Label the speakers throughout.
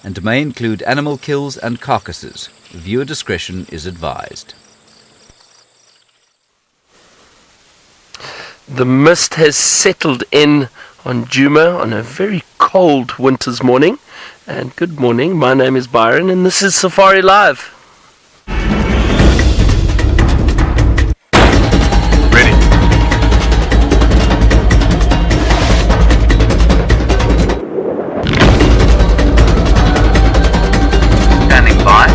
Speaker 1: and may include animal kills and carcasses. Viewer discretion is advised.
Speaker 2: The mist has settled in on Djuma on a very cold winter's morning. And good morning, my name is Byron and this is Safari Live.
Speaker 3: Ready. Standing by.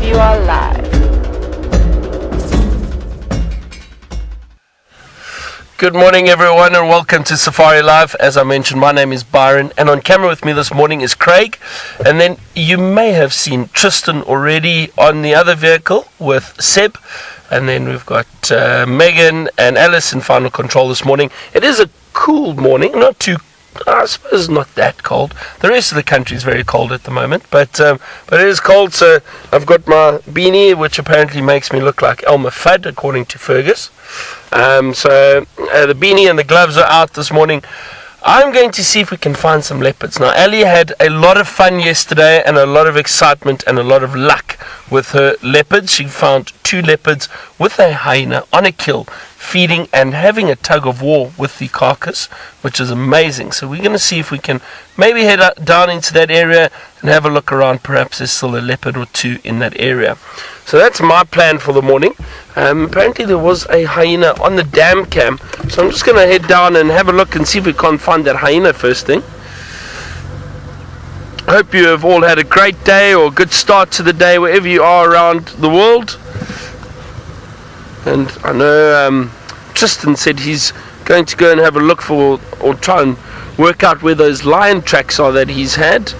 Speaker 4: You are live.
Speaker 2: Good morning everyone and welcome to Safari Live. As I mentioned, my name is Byron and on camera with me this morning is Craig. And then you may have seen Tristan already on the other vehicle with Seb. And then we've got Megan and Alice in final control this morning. It is a cool morning, not too I suppose not that cold. The rest of the country is very cold at the moment, but it is cold. So I've got my beanie, which apparently makes me look like Elmer Fudd, according to Fergus. So the beanie and the gloves are out this morning. I'm going to see if we can find some leopards. Now, Ali had a lot of fun yesterday and a lot of excitement and a lot of luck with her leopards. She found 2 leopards with a hyena on a kill, feeding and having a tug of war with the carcass, which is amazing. So we're going to see if we can maybe head down into that area and have a look around. Perhaps there's still a leopard or 2 in that area. So that's my plan for the morning. Apparently there was a hyena on the dam cam, so I'm just going to head down and have a look and see if we can't find that hyena first thing. I hope you have all had a great day or a good start to the day wherever you are around the world. And I know Tristan said he's going to go and have a look for, or try and work out where those lion tracks are that he's had,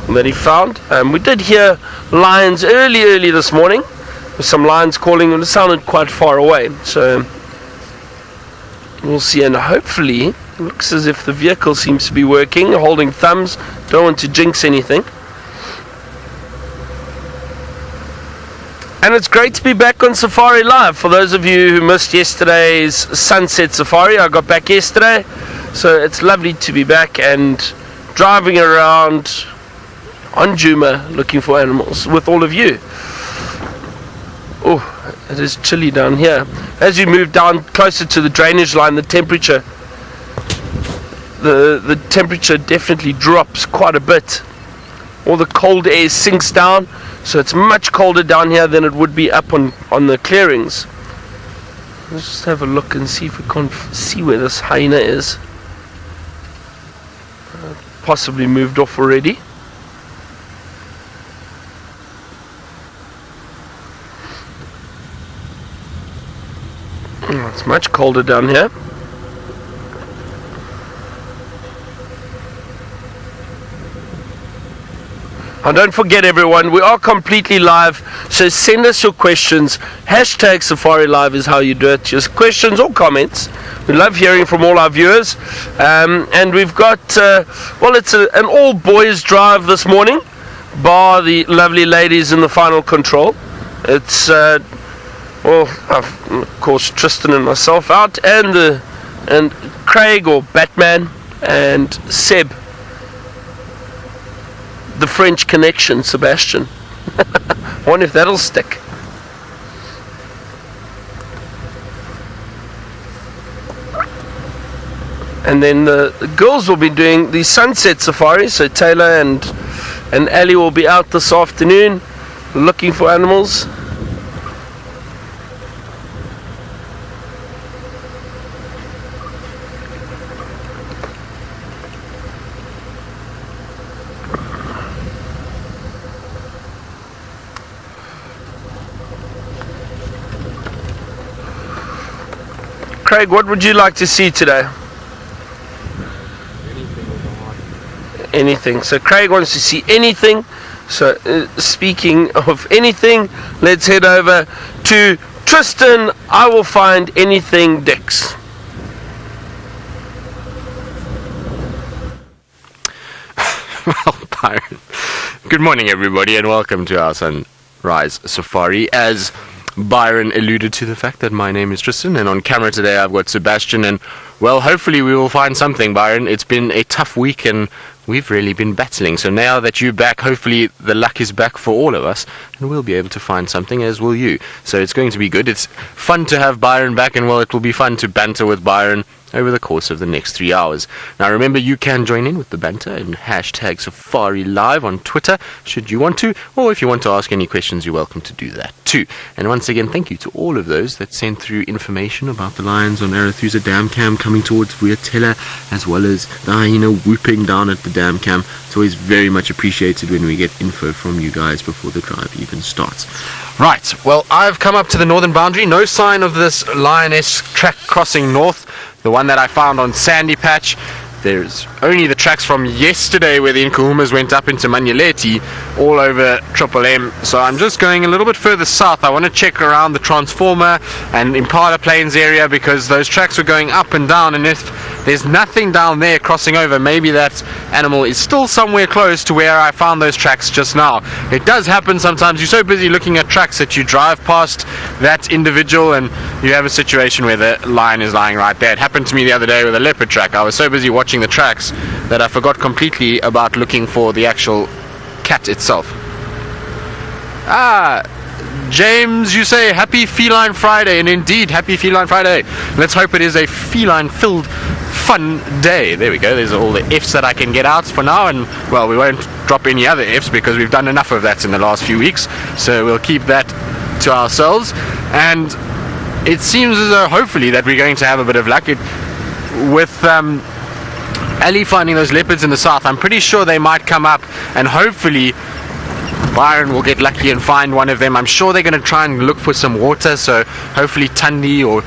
Speaker 2: that he found. We did hear lions early this morning, with some lions calling, and it sounded quite far away. So we'll see, and hopefully it looks as if the vehicle seems to be working, holding thumbs. Don't want to jinx anything. And it's great to be back on Safari Live. For those of you who missed yesterday's Sunset Safari, I got back yesterday, so it's lovely to be back and driving around on Djuma looking for animals with all of you. Oh, it is chilly down here. As you move down closer to the drainage line, the temperature definitely drops quite a bit. All the cold air sinks down, so it's much colder down here than it would be up on the clearings. Let's just have a look and see if we can't see where this hyena is. Possibly moved off already. It's much colder down here. And don't forget everyone, we are completely live, so send us your questions. Hashtag Safari Live is how you do it. Just questions or comments. We love hearing from all our viewers. And we've got, it's an all boys drive this morning, bar the lovely ladies in the final control. It's of course Tristan and myself out, and Craig or Batman and Seb, the French connection, Sebastian. I wonder if that'll stick. And then the girls will be doing the sunset safari, so Taylor and Ali will be out this afternoon looking for animals. Craig, what would you like to see today? Anything. So Craig wants to see anything. So speaking of anything, let's head over to Tristan. I will find anything Dix.
Speaker 5: Well, Byron,
Speaker 4: Good morning, everybody, and welcome to our Sunrise Safari. As Byron alluded to the fact that my name is Tristan, and on camera today I've got Sebastian, and, well, hopefully we will find something, Byron. It's been a tough week, and we've really been battling. So now that you're back, hopefully the luck is back for all of us, and we'll be able to find something, as will you. So it's going to be good. It's fun to have Byron back, and, well, it will be fun to banter with Byron over the course of the next 3 hours. Now remember, you can join in with the banter and hashtag Safari Live on Twitter should you want to, or if you want to ask any questions, you're welcome to do that too. And once again, thank you to all of those that sent through information about the lions on Arathusa Dam Cam coming towards Vuyatela, as well as the hyena whooping down at the dam cam. It's always very much appreciated when we get info from you guys before the drive even starts. Right, well, I've come up to the northern boundary. No sign of this lioness track crossing north, the one that I found on Sandy Patch. There's only the tracks from yesterday where the Nkuhumas went up into Manyeleti all over Triple M. So I'm just going a little bit further south. I want to check around the Transformer and Impala Plains area, because those tracks were going up and down, and if there's nothing down there crossing over, maybe that animal is still somewhere close to where I found those tracks just now. It does happen sometimes. You're so busy looking at tracks that you drive past that individual and you have a situation where the lion is lying right there. It happened to me the other day with a leopard track. I was so busy watching the tracks that I forgot completely about looking for the actual cat itself. James, you say happy Feline Friday, and indeed, happy Feline Friday. Let's hope it is a feline-filled, fun day. There we go, there's all the F's that I can get out for now, and, well, we won't drop any other F's because we've done enough of that in the last few weeks, so we'll keep that to ourselves. And it seems as though, hopefully, that we're going to have a bit of luck with Ali finding those leopards in the south. I'm pretty sure they might come up, and hopefully Byron will get lucky and find one of them. I'm sure they're going to try and look for some water, so hopefully Tandi or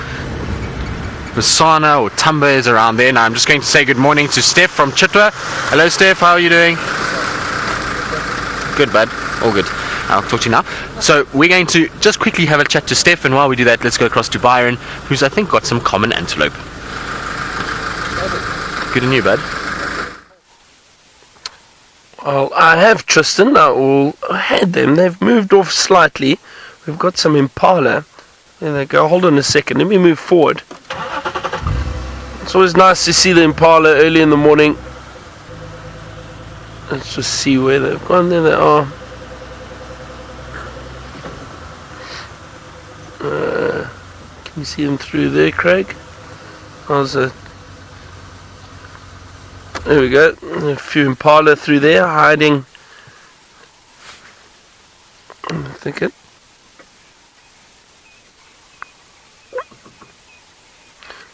Speaker 4: Basana or Tumba is around there. Now I'm just going to say good morning to Steph from Chitwa. Hello Steph, how are you doing? Good bud, all good. I'll talk to you now. So we're going to just quickly have a chat to Steph, and while we do that, let's go across to Byron, who's I think got some common antelope. Good on you, bud.
Speaker 2: Well, I have Tristan. I had them. They've moved off slightly. We've got some Impala. There they go. Hold on a second. Let me move forward. It's always nice to see the Impala early in the morning. Let's just see where they've gone. There they are. Can you see them through there, Craig? How's it? There we go, a few Impala through there, hiding. I'm thinking.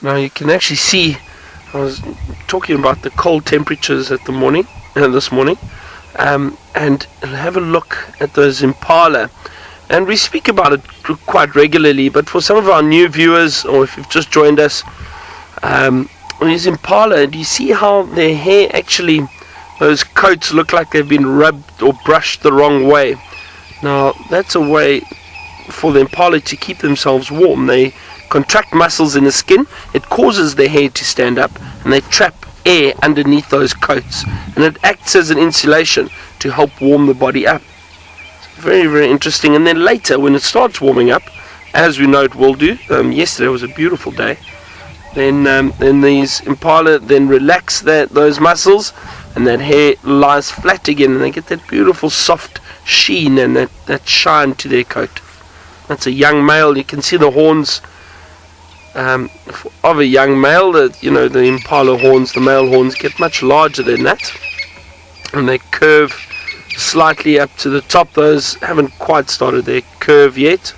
Speaker 2: Now you can actually see, I was talking about the cold temperatures at the morning, this morning, and have a look at those Impala. And we speak about it quite regularly, but for some of our new viewers, or if you've just joined us, these Impala, do you see how their hair actually, those coats look like they've been rubbed or brushed the wrong way? Now, that's a way for the Impala to keep themselves warm. They contract muscles in the skin, it causes their hair to stand up, and they trap air underneath those coats. And it acts as an insulation to help warm the body up. It's very, very interesting. And then later, when it starts warming up, as we know it will do, yesterday was a beautiful day, then these Impala then relax those muscles, and that hair lies flat again, and they get that beautiful soft sheen and that shine to their coat. That's a young male. You can see the horns of a young male. The Impala horns, the male horns, get much larger than that, and they curve slightly up to the top. Those haven't quite started their curve yet.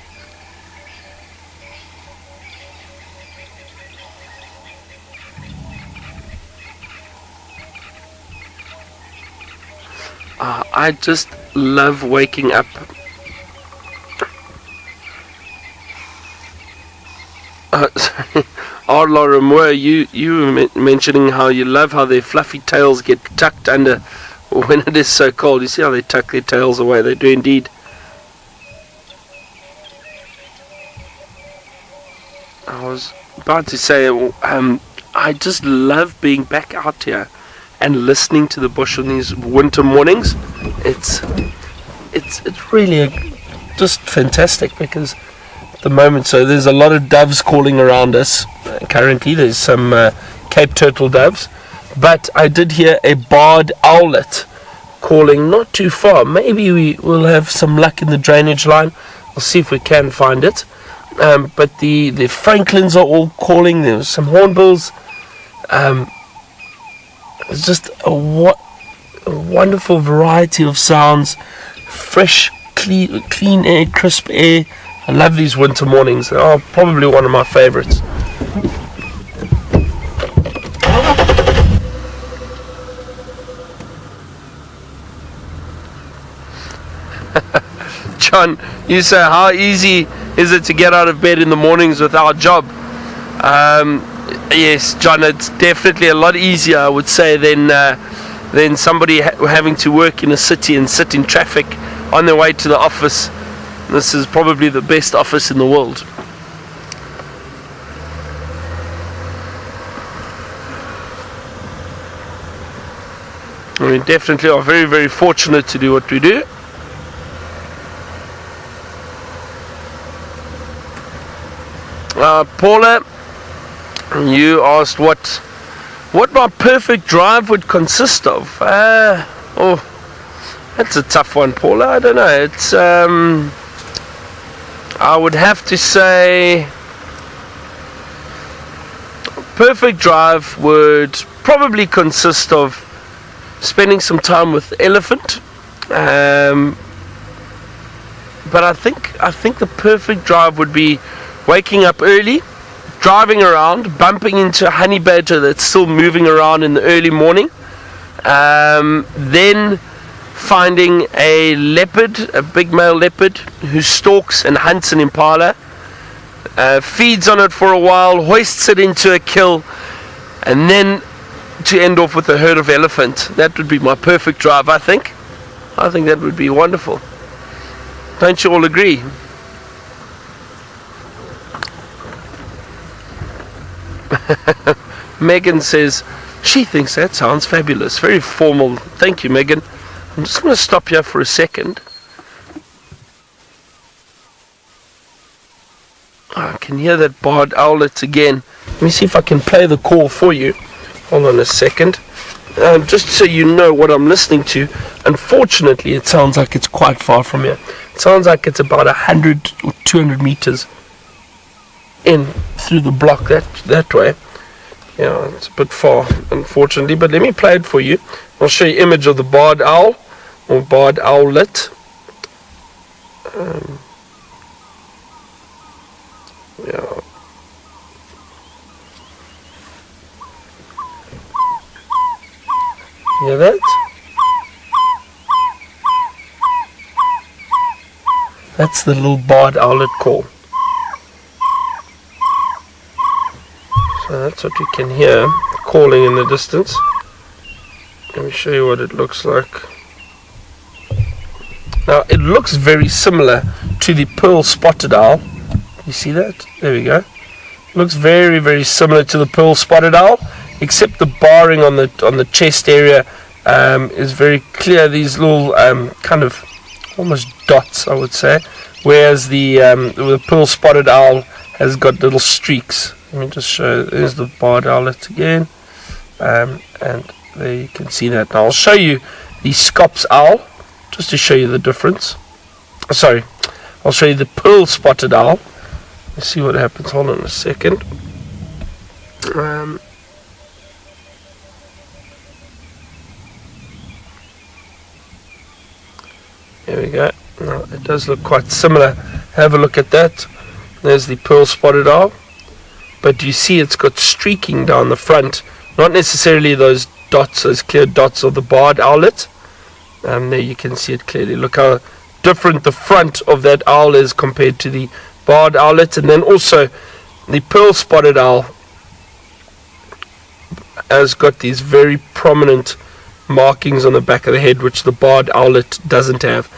Speaker 2: I just love waking up. Laura Moore, you were mentioning how you love how their fluffy tails get tucked under when it is so cold. You see how they tuck their tails away? They do indeed. I was about to say, I just love being back out here and listening to the bush on these winter mornings, it's really just fantastic, because at the moment, so there's a lot of doves calling around us. Currently there's some Cape turtle doves, but I did hear a barred owlet calling not too far. Maybe we will have some luck in the drainage line. We'll see if we can find it. But the franklins are all calling. There's some hornbills. It's just a wonderful variety of sounds. Fresh, clean air, crisp air. I love these winter mornings. They are probably one of my favorites. John, you say, how easy is it to get out of bed in the mornings with our job? Yes, John, it's definitely a lot easier, I would say, than somebody having to work in a city and sit in traffic on their way to the office. This is probably the best office in the world. We definitely are very, very fortunate to do what we do. Paula, you asked what my perfect drive would consist of. That's a tough one, Paula. I don't know. It's I would have to say perfect drive would probably consist of spending some time with the elephant. But I think the perfect drive would be waking up early, driving around, bumping into a honey badger that's still moving around in the early morning, then finding a leopard, a big male leopard, who stalks and hunts an impala, feeds on it for a while, hoists it into a kill, and then to end off with a herd of elephant. That would be my perfect drive, I think. I think that would be wonderful. Don't you all agree? Megan says she thinks that sounds fabulous. Very formal. Thank you, Megan. I'm just going to stop here for a second. I can hear that barred owlet again. Let me see if I can play the call for you. Hold on a second. Just so you know what I'm listening to. Unfortunately, it sounds like it's quite far from here. It sounds like it's about 100 or 200 meters in through the block that way. Yeah, it's a bit far, unfortunately, but let me play it for you. I'll show you image of the barred owl or barred owlet. Yeah. Hear that? That's the little barred owlet call. So that's what we can hear calling in the distance. Let me show you what it looks like. Now it looks very similar to the pearl spotted owl. You see that? There we go. It looks very, very similar to the pearl spotted owl, except the barring on the chest area is very clear. These little kind of almost dots, I would say, whereas the pearl spotted owl has got little streaks. Let me just show. There's the barred owlet again, and there you can see that. Now I'll show you the Scops owl just to show you the difference. Sorry, I'll show you the pearl spotted owl. Let's see what happens. Hold on a second. There we go. Now it does look quite similar. Have a look at that. There's the pearl spotted owl. But you see it's got streaking down the front, not necessarily those dots, those clear dots of the barred owlet. There you can see it clearly. Look how different the front of that owl is compared to the barred owlet. And then also the pearl spotted owl has got these very prominent markings on the back of the head, which the barred owlet doesn't have.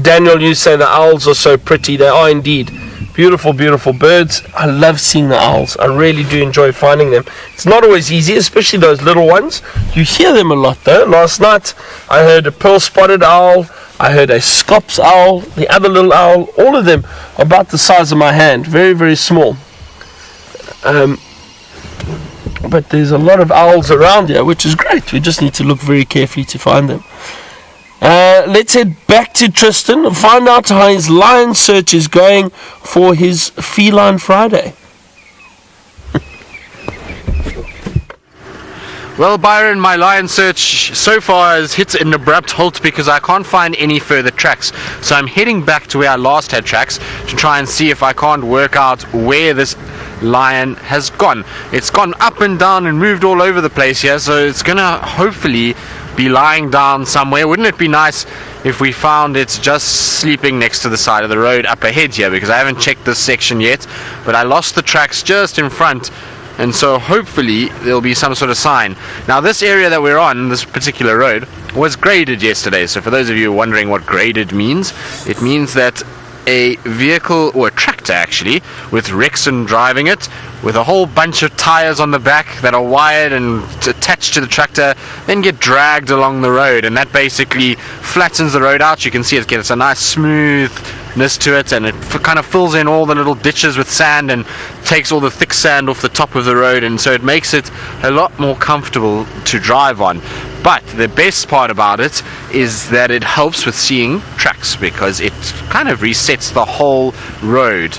Speaker 2: Daniel, you say the owls are so pretty. They are indeed. Beautiful, beautiful birds. I love seeing the owls. I really do enjoy finding them. It's not always easy, especially those little ones. You hear them a lot though. Last night I heard a pearl-spotted owl. I heard a scops owl, the other little owl. All of them about the size of my hand. Very, very small. But there's a lot of owls around here, which is great. We just need to look very carefully to find them. Let's head back to Tristan and find out how his lion search is going for his Feline Friday.
Speaker 4: Well, Byron, my lion search so far has hit an abrupt halt because I can't find any further tracks. So I'm heading back to where I last had tracks to try and see if I can't work out where this lion has gone. It's gone up and down and moved all over the place here, so it's gonna hopefully be lying down somewhere. Wouldn't it be nice if we found it just sleeping next to the side of the road up ahead here, because I haven't checked this section yet, but I lost the tracks just in front, and so hopefully there'll be some sort of sign. Now this area that we're on, this particular road, was graded yesterday. So for those of you wondering what graded means, it means that a vehicle, or a tractor actually, with Rexon driving it, with a whole bunch of tires on the back that are wired and attached to the tractor, then get dragged along the road, and that basically flattens the road out. You can see it gets a nice smoothness to it, and it kind of fills in all the little ditches with sand and takes all the thick sand off the top of the road, and so it makes it a lot more comfortable to drive on. But the best part about it is that it helps with seeing tracks, because it kind of resets the whole road.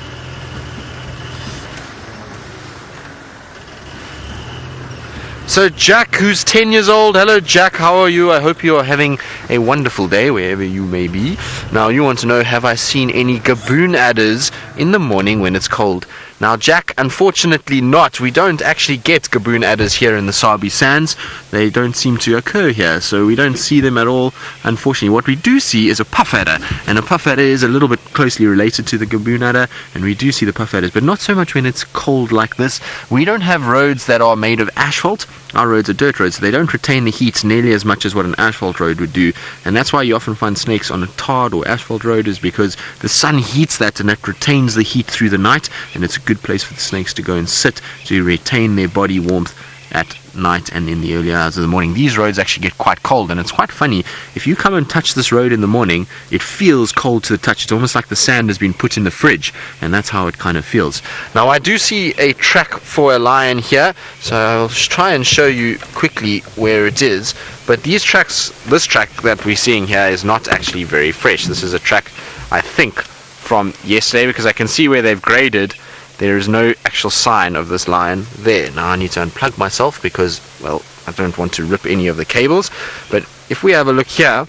Speaker 4: So Jack, who's 10 years old, hello Jack, how are you? I hope you are having a wonderful day wherever you may be. Now you want to know, have I seen any gaboon adders in the morning when it's cold? Now Jack, unfortunately not. We don't actually get gaboon adders here in the Sabi sands. They don't seem to occur here, so we don't see them at all, unfortunately. What we do see is a puff adder, and a puff adder is a little bit closely related to the gaboon adder, and we do see the puff adders, but not so much when it's cold like this. We don't have roads that are made of asphalt. Our roads are dirt roads, so they don't retain the heat nearly as much as what an asphalt road would do, and that's why you often find snakes on a tarred or asphalt road, is because the sun heats that and it retains the heat through the night, and it's a good place for the snakes to go and sit to retain their body warmth at night and in the early hours of the morning. These roads actually get quite cold, and it's quite funny. If you come and touch this road in the morning, it feels cold to the touch. It's almost like the sand has been put in the fridge, and that's how it kind of feels. Now I do see a track for a lion here, so I'll try and show you quickly where it is. But these tracks, this track that we're seeing here is not actually very fresh. This is a track, I think, from yesterday, because I can see where they've graded. There is no actual sign of this lion there. Now I need to unplug myself because, well, I don't want to rip any of the cables. But if we have a look here,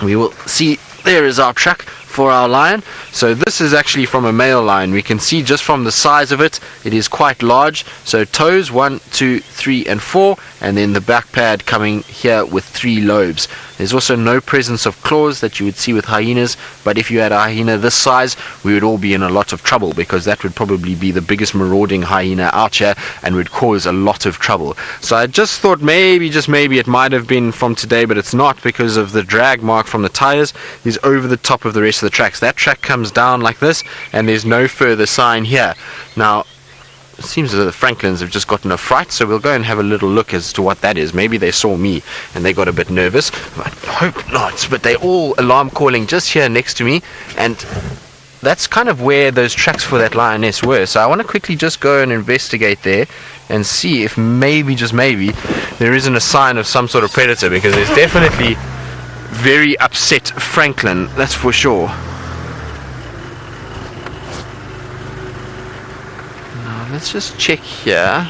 Speaker 4: we will see there is our track for our lion. So this is actually from a male lion. We can see just from the size of it, it is quite large. So toes 1, 2, 3 and 4, and then the back pad coming here with 3 lobes. There's also no presence of claws that you would see with hyenas, but if you had a hyena this size, we would all be in a lot of trouble, because that would probably be the biggest marauding hyena out here and would cause a lot of trouble. So I just thought maybe, just maybe, it might have been from today, but it's not, because of the drag mark from the tires is over the top of the rest of the tracks. That track comes down like this, and there's no further sign here. Now it seems as though the Franklins have just gotten a fright, so we'll go and have a little look as to what that is. Maybe they saw me and they got a bit nervous. I hope not, but they're all alarm calling just here next to me, and that's kind of where those tracks for that lioness were. So I want to quickly just go and investigate there and see if maybe, just maybe, there isn't a sign of some sort of predator, because there's definitely very upset Franklin, that's for sure. Now let's just check here.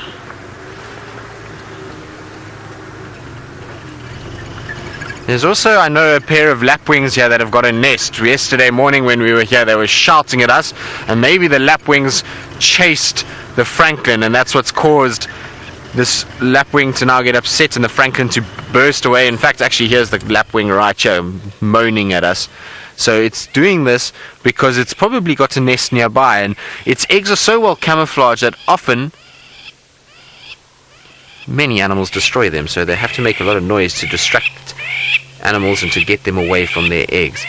Speaker 4: There's also, I know, a pair of lapwings here that have got a nest. Yesterday morning when we were here, they were shouting at us, and maybe the lapwings chased the Franklin, and that's what's caused this lapwing to now get upset and the Franklin to burst away. In fact, actually, here's the lapwing right here moaning at us. So it's doing this because it's probably got a nest nearby, and its eggs are so well camouflaged that often many animals destroy them, so they have to make a lot of noise to distract animals and to get them away from their eggs.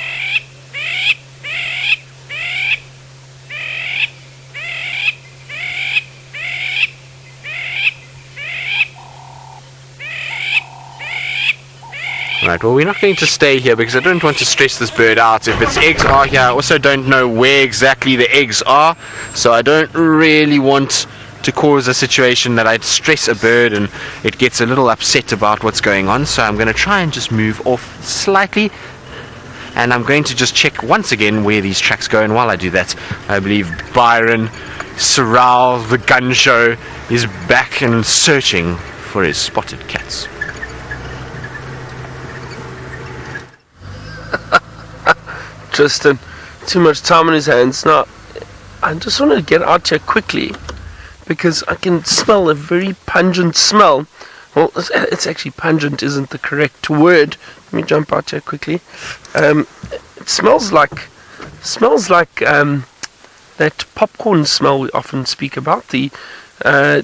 Speaker 4: Right, well, we're not going to stay here because I don't want to stress this bird out. If its eggs are here, I also don't know where exactly the eggs are, so I don't really want to cause a situation that I'd stress a bird and it gets a little upset about what's going on. So I'm going to try and just move off slightly, and I'm going to just check once again where these tracks go. And while I do that, I believe Byron, Sorrel, the gun show, is back and searching for his spotted cats.
Speaker 2: Tristan, too much time on his hands. Now, I just want to get out here quickly because I can smell a very pungent smell. Well, it's actually pungent isn't the correct word. Let me jump out here quickly. It smells like that popcorn smell we often speak about. The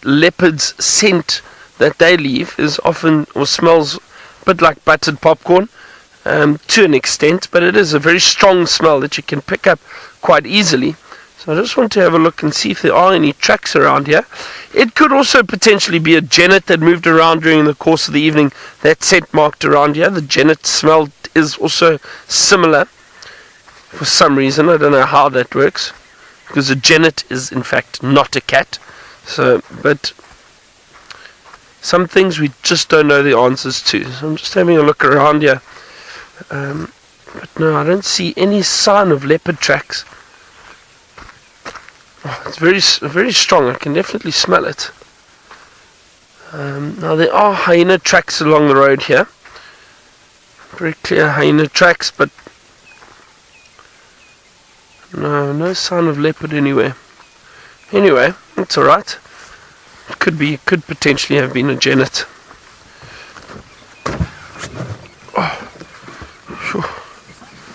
Speaker 2: leopards' scent that they leave is often, or smells a bit like buttered popcorn. To an extent, but it is a very strong smell that you can pick up quite easily. So I just want to have a look and see if there are any tracks around here. It could also potentially be a genet that moved around during the course of the evening that scent marked around here. The genet smell is also similar for some reason. I don't know how that works, because a genet is in fact not a cat. So, but some things we just don't know the answers to. So I'm just having a look around here. But no, I don't see any sign of leopard tracks. Oh, it's very strong. I can definitely smell it. Now there are hyena tracks along the road here. Very clear hyena tracks, but no sign of leopard anywhere. Anyway, it's alright. It could potentially have been a genet. Oh.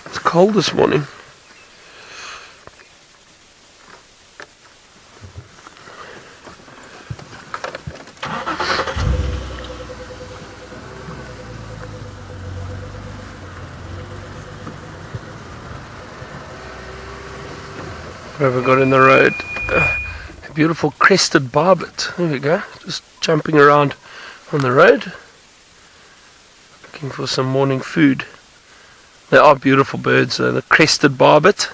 Speaker 2: It's cold this morning. What have we got in the road? A beautiful crested barbet. There we go. Just jumping around on the road, looking for some morning food. They are beautiful birds, the crested barbet.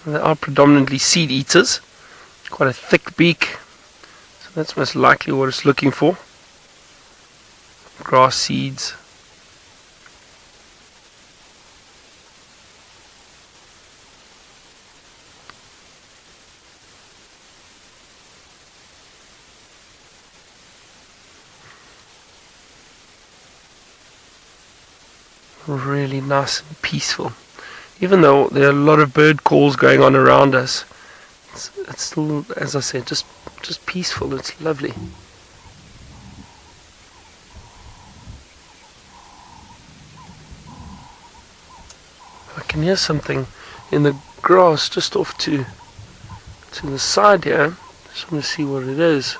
Speaker 2: They are predominantly seed eaters. Quite a thick beak. So that's most likely what it's looking for. Grass seeds. Really nice and peaceful. Even though there are a lot of bird calls going on around us, it's still, as I said, just peaceful. It's lovely. I can hear something in the grass just off to the side here. Just want to see what it is.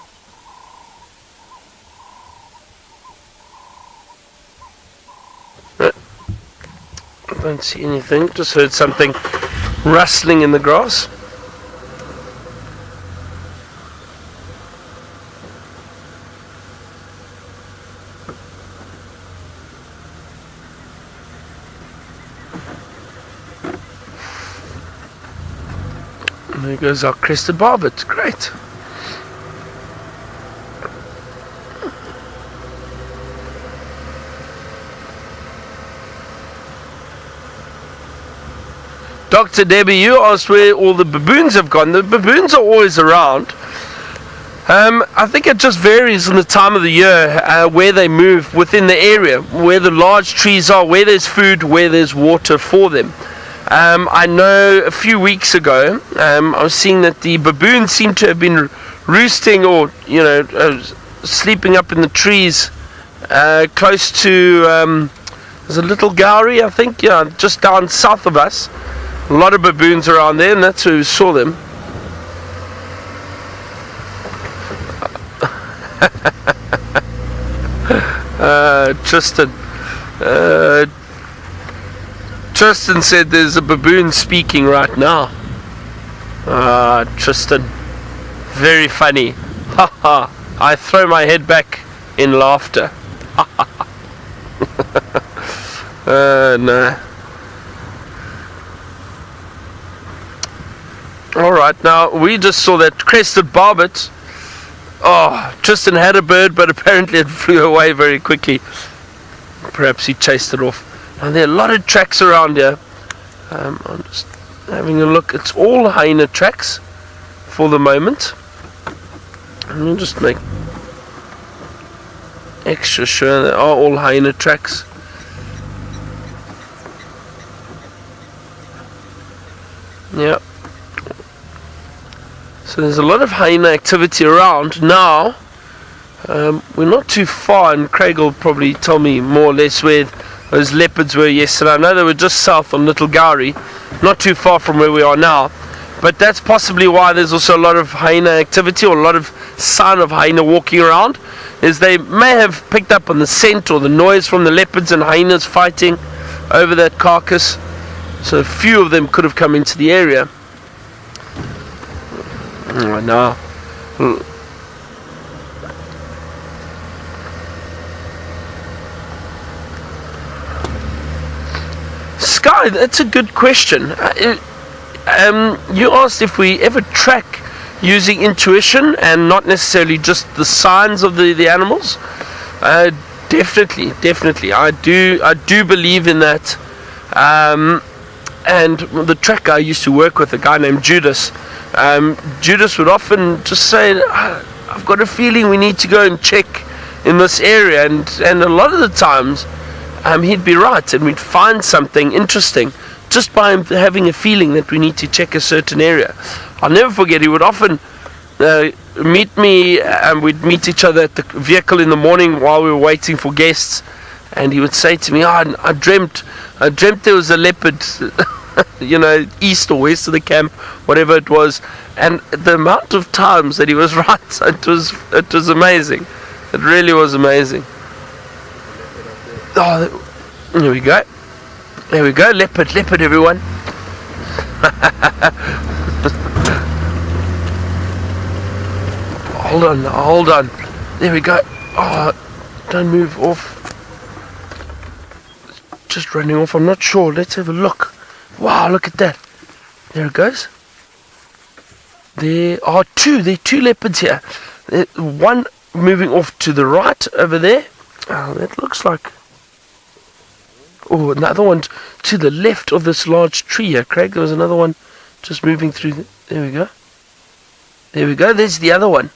Speaker 2: Don't see anything, just heard something rustling in the grass. And there goes our crested barbet. Great. Dr. Debbie, you asked where all the baboons have gone. The baboons are always around. I think it just varies in the time of the year where they move within the area, where the large trees are, where there's food, where there's water for them. I know a few weeks ago, I was seeing that the baboons seem to have been roosting or, sleeping up in the trees close to, there's a little Gowrie, I think, just down south of us. A lot of baboons around there, and that's where we saw them. Tristan said there's a baboon speaking right now. Tristan, very funny. ha. I throw my head back in laughter. No. Alright, now we just saw that crested barbet. Oh, Tristan had a bird, but apparently it flew away very quickly. Perhaps he chased it off. Now there are a lot of tracks around here. I'm just having a look. It's all hyena tracks for the moment. And we'll just make extra sure they are all hyena tracks. Yeah. So there's a lot of hyena activity around now. We're not too far, and Craig will probably tell me more or less where those leopards were yesterday. I know they were just south on Little Gowrie, not too far from where we are now. But that's possibly why there's also a lot of hyena activity, or a lot of sign of hyena walking around, is they may have picked up on the scent or the noise from the leopards and hyenas fighting over that carcass. So a few of them could have come into the area. Now, Sky, that's a good question. You asked if we ever track using intuition and not necessarily just the signs of the animals. Definitely. I do believe in that. And the tracker I used to work with, a guy named Judas. Judas would often just say, I've got a feeling we need to go and check in this area, and a lot of the times he'd be right, and we'd find something interesting just by him having a feeling that we need to check a certain area. I'll never forget, he would often meet me, and we'd meet each other at the vehicle in the morning while we were waiting for guests, and he would say to me, I dreamt there was a leopard east or west of the camp, whatever it was. And the amount of times that he was right, it was amazing. It really was amazing. Oh, here we go. There we go. Leopard, everyone. Hold on. There we go. Oh, don't move off. Just running off. I'm not sure. Let's have a look. Wow, look at that. There it goes. There are two leopards here. One moving off to the right over there. Oh, that looks like... Oh, another one to the left of this large tree here, Craig. There was another one just moving through. There we go. There's the other one.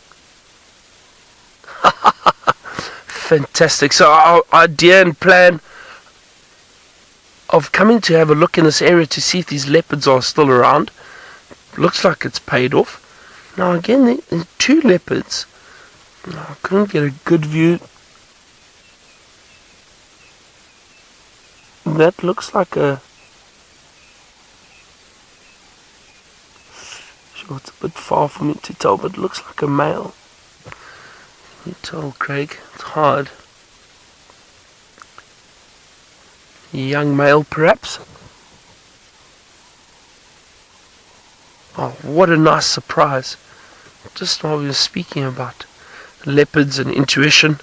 Speaker 2: Fantastic. So our idea and plan of coming to have a look in this area to see if these leopards are still around, looks like it's paid off. Now again, the two leopards. I couldn't get a good view. That looks like a... Sure, it's a bit far for me to tell, but it looks like a male. Can you tell, Craig? It's hard. Young male, perhaps. Oh, what a nice surprise. Just while we were speaking about leopards and intuition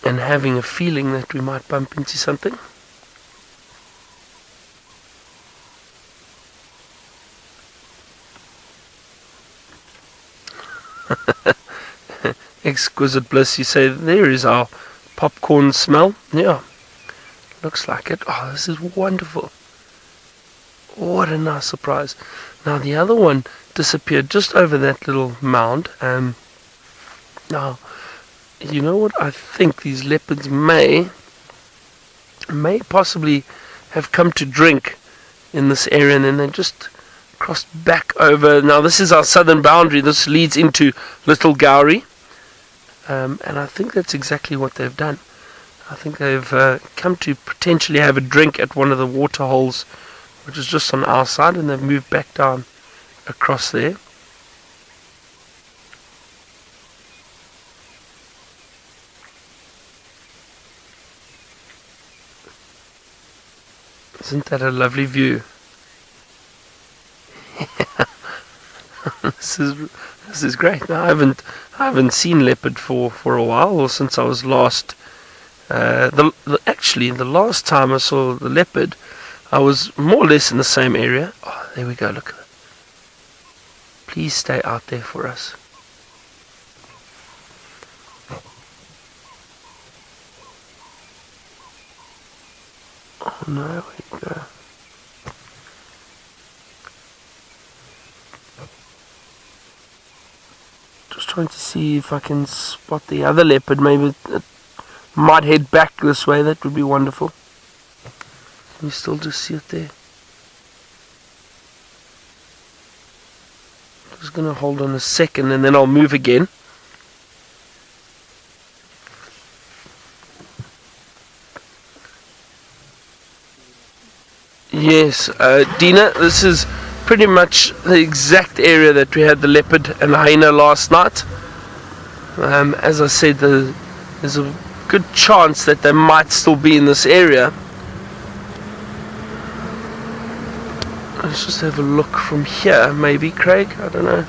Speaker 2: and having a feeling that we might bump into something. Exquisite bliss, you say. There is our popcorn smell. Yeah, looks like it. Oh, this is wonderful. What a nice surprise. Now the other one disappeared just over that little mound. Now, you know what? I think these leopards may possibly have come to drink in this area, and then they just crossed back over. Now this is our southern boundary. This leads into Little Gowrie. And I think that's exactly what they've done. I think they've come to potentially have a drink at one of the water holes, which is just on our side, and they've moved back down across there. Isn't that a lovely view? This is great. Now, I haven't seen leopard for a while, or since I was last. Actually, the last time I saw the leopard, I was more or less in the same area. Oh, there we go. Look at that. Please stay out there for us. Oh no, there we go. Just trying to see if I can spot the other leopard. Maybe it might head back this way. That would be wonderful. Can you still just see it there? Just gonna hold on a second and then I'll move again. Yes, Dina, this is pretty much the exact area that we had the leopard and hyena last night. As I said, there's a good chance that they might still be in this area. Let's just have a look from here, maybe, Craig, I don't know.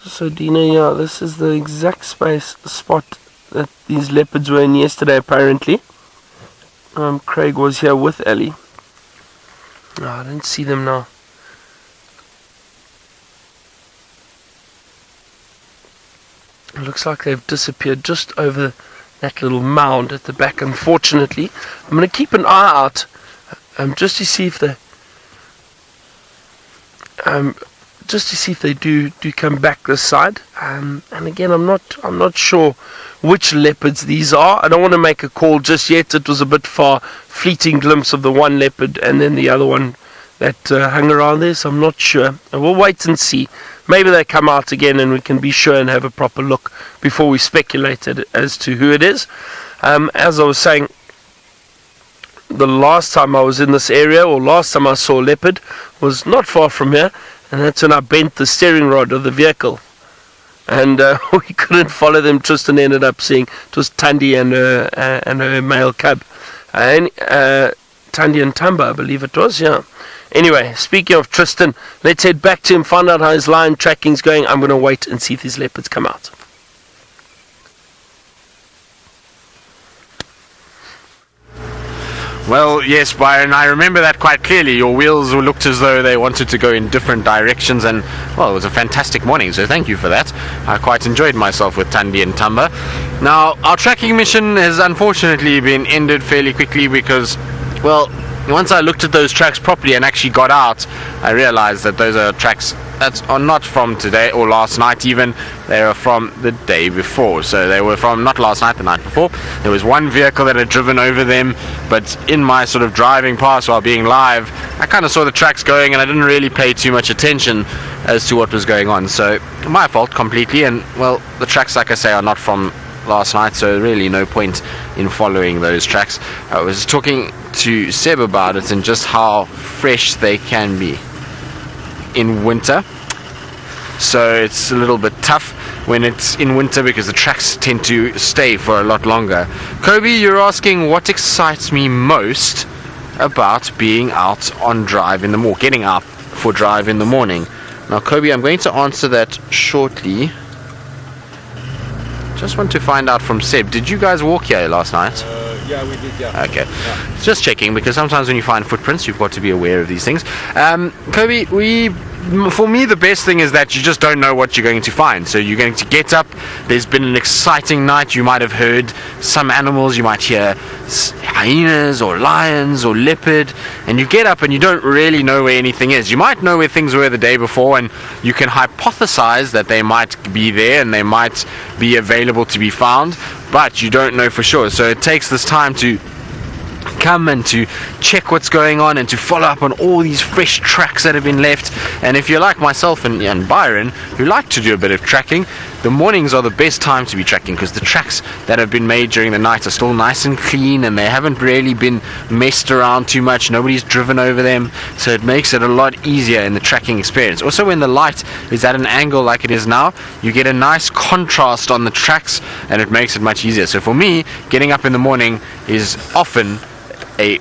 Speaker 2: So Dina, yeah, this is the exact spot that these leopards were in yesterday, apparently. Craig was here with Ellie. Oh, I don't see them now. It looks like they've disappeared just over that little mound at the back. Unfortunately, I'm going to keep an eye out, just to see if they do come back this side. And again, I'm not sure which leopards these are. I don't want to make a call just yet. It was a bit far, fleeting glimpse of the one leopard and then the other one that hung around there, so I'm not sure. We'll wait and see. Maybe they come out again and we can be sure and have a proper look before we speculate as to who it is. As I was saying, the last time I was in this area, or last time I saw a leopard, was not far from here, and that's when I bent the steering rod of the vehicle. And we couldn't follow them. Tristan ended up seeing it was Tandy and her male cub. And Tandy and Tamba, I believe it was, yeah. Anyway, speaking of Tristan, let's head back to him, find out how his lion tracking's going. I'm going to wait and see if these leopards come out.
Speaker 4: Well, yes, Byron, I remember that quite clearly. Your wheels looked as though they wanted to go in different directions, and, well, it was a fantastic morning, so thank you for that. I quite enjoyed myself with Tandy and Tamba. Now, our tracking mission has unfortunately been ended fairly quickly because, well, once I looked at those tracks properly and actually got out, I realized that those are tracks that are not from today or last night even. They are from the day before. So they were from not last night, the night before. There was one vehicle that had driven over them, but in my sort of driving past while being live, I kind of saw the tracks going and I didn't really pay too much attention as to what was going on. So my fault completely. And, well, the tracks, like I say, are not from last night, so really no point in following those tracks. I was talking to Seb about it and just how fresh they can be in winter. So it's a little bit tough when it's in winter because the tracks tend to stay for a lot longer. Kobe, you're asking what excites me most about being out on drive in the morning, getting up for drive in the morning. Now, Kobe, I'm going to answer that shortly. Just want to find out from Seb, did you guys walk here last night?
Speaker 5: Yeah, we did, yeah.
Speaker 4: Okay.
Speaker 5: Yeah.
Speaker 4: Just checking, because sometimes when you find footprints, you've got to be aware of these things. Kobe, for me, the best thing is that you just don't know what you're going to find. So you're going to get up. There's been an exciting night. You might have heard some animals. You might hear hyenas or lions or leopard. And you get up and you don't really know where anything is. You might know where things were the day before, and you can hypothesize that they might be there and they might be available to be found, but you don't know for sure. So it takes this time to come and to check what's going on and to follow up on all these fresh tracks that have been left. And if you're like myself and Byron, who like to do a bit of tracking, the mornings are the best time to be tracking because the tracks that have been made during the night are still nice and clean and they haven't really been messed around too much. Nobody's driven over them, so it makes it a lot easier in the tracking experience. Also, when the light is at an angle like it is now, you get a nice contrast on the tracks and it makes it much easier. So for me, getting up in the morning is often a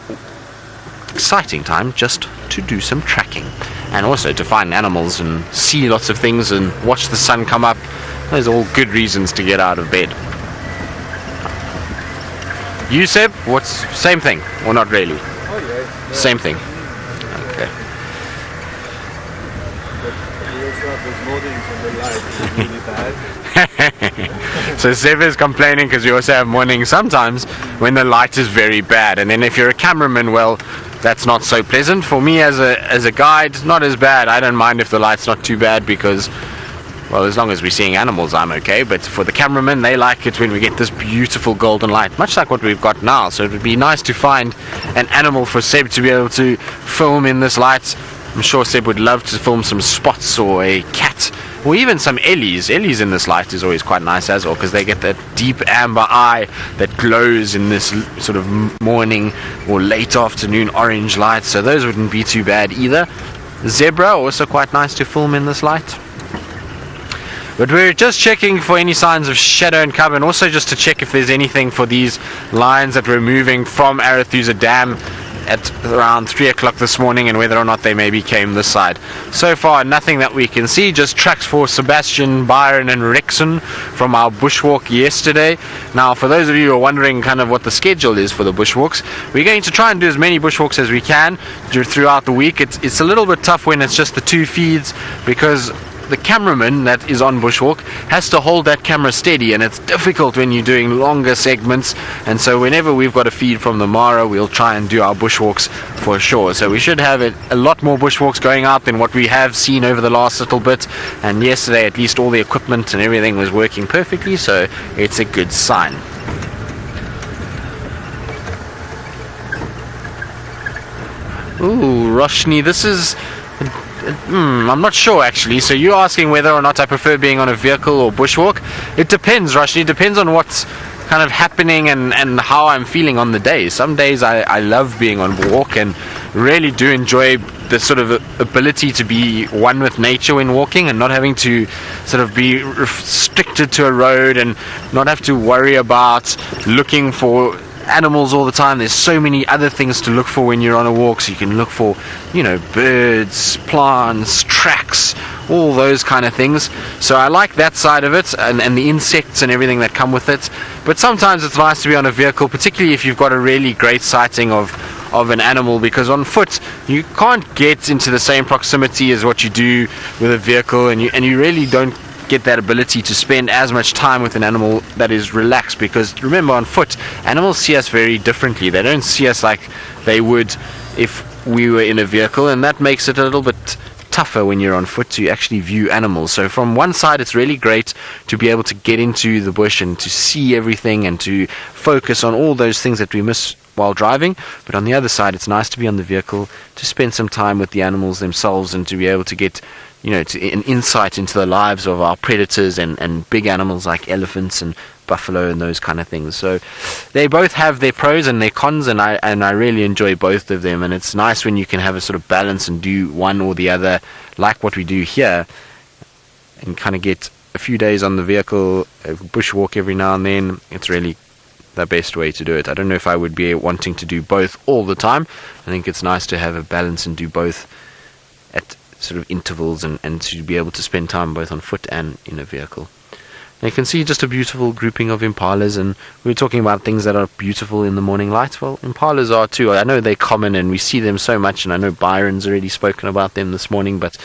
Speaker 4: exciting time just to do some tracking. And also to find animals and see lots of things and watch the sun come up. Those are all good reasons to get out of bed. You, Seb, what's same thing or not really?
Speaker 5: Oh yeah.
Speaker 4: Same thing. Okay.
Speaker 5: But we also have those mornings when the light is really bad.
Speaker 4: So Seb is complaining because we also have mornings sometimes when the light is very bad, and then if you're a cameraman, well, that's not so pleasant. For me as a guide, not as bad. I don't mind if the light's not too bad because, well, as long as we're seeing animals, I'm okay. But for the cameramen, they like it when we get this beautiful golden light, much like what we've got now. So it would be nice to find an animal for Seb to be able to film in this light. I'm sure Seb would love to film some spots or a cat or even some ellies. Ellies in this light is always quite nice as well because they get that deep amber eye that glows in this sort of morning or late afternoon orange light. So those wouldn't be too bad either. Zebra also quite nice to film in this light. But we're just checking for any signs of shadow and cover, and also just to check if there's anything for these lines that we're moving from Arathusa Dam at around 3 o'clock this morning, and whether or not they maybe came this side. So far nothing that we can see, just tracks for Sebastian, Byron and Rexon from our bushwalk yesterday. Now for those of you who are wondering kind of what the schedule is for the bushwalks, we're going to try and do as many bushwalks as we can throughout the week. It's a little bit tough when it's just the 2 feeds because the cameraman that is on bushwalk has to hold that camera steady, and it's difficult when you're doing longer segments. And so whenever we've got a feed from the Mara, we'll try and do our bushwalks for sure. So we should have a lot more bushwalks going out than what we have seen over the last little bit. And yesterday at least all the equipment and everything was working perfectly, so it's a good sign. Ooh, Roshni, this is I'm not sure actually. So you're asking whether or not I prefer being on a vehicle or bushwalk. It depends, Roshni. It depends on what's kind of happening and how I'm feeling on the day. Some days I love being on walk and really do enjoy the sort of ability to be one with nature when walking and not having to sort of be restricted to a road and not have to worry about looking for animals all the time. There's so many other things to look for when you're on a walk, so you can look for, you know, birds, plants, tracks, all those kind of things. So I like that side of it, and the insects and everything that come with it. But sometimes it's nice to be on a vehicle, particularly if you've got a really great sighting of an animal, because on foot you can't get into the same proximity as what you do with a vehicle, and you really don't get that ability to spend as much time with an animal that is relaxed, because remember, on foot animals see us very differently. They don't see us like they would if we were in a vehicle, and that makes it a little bit tougher when you're on foot to actually view animals. So from one side it's really great to be able to get into the bush and to see everything and to focus on all those things that we miss while driving, but on the other side it's nice to be on the vehicle to spend some time with the animals themselves and to be able to get, you know, an insight into the lives of our predators and big animals like elephants and buffalo and those kind of things. So they both have their pros and their cons, and I really enjoy both of them, and it's nice when you can have a sort of balance and do one or the other, like what we do here, and kind of get a few days on the vehicle, a bushwalk every now and then. It's really the best way to do it. I don't know if I would be wanting to do both all the time. I think it's nice to have a balance and do both at sort of intervals, and to be able to spend time both on foot and in a vehicle. Now you can see just a beautiful grouping of impalas, and we were talking about things that are beautiful in the morning light. Well, impalas are too. I know they're common and we see them so much, and I know Byron's already spoken about them this morning, but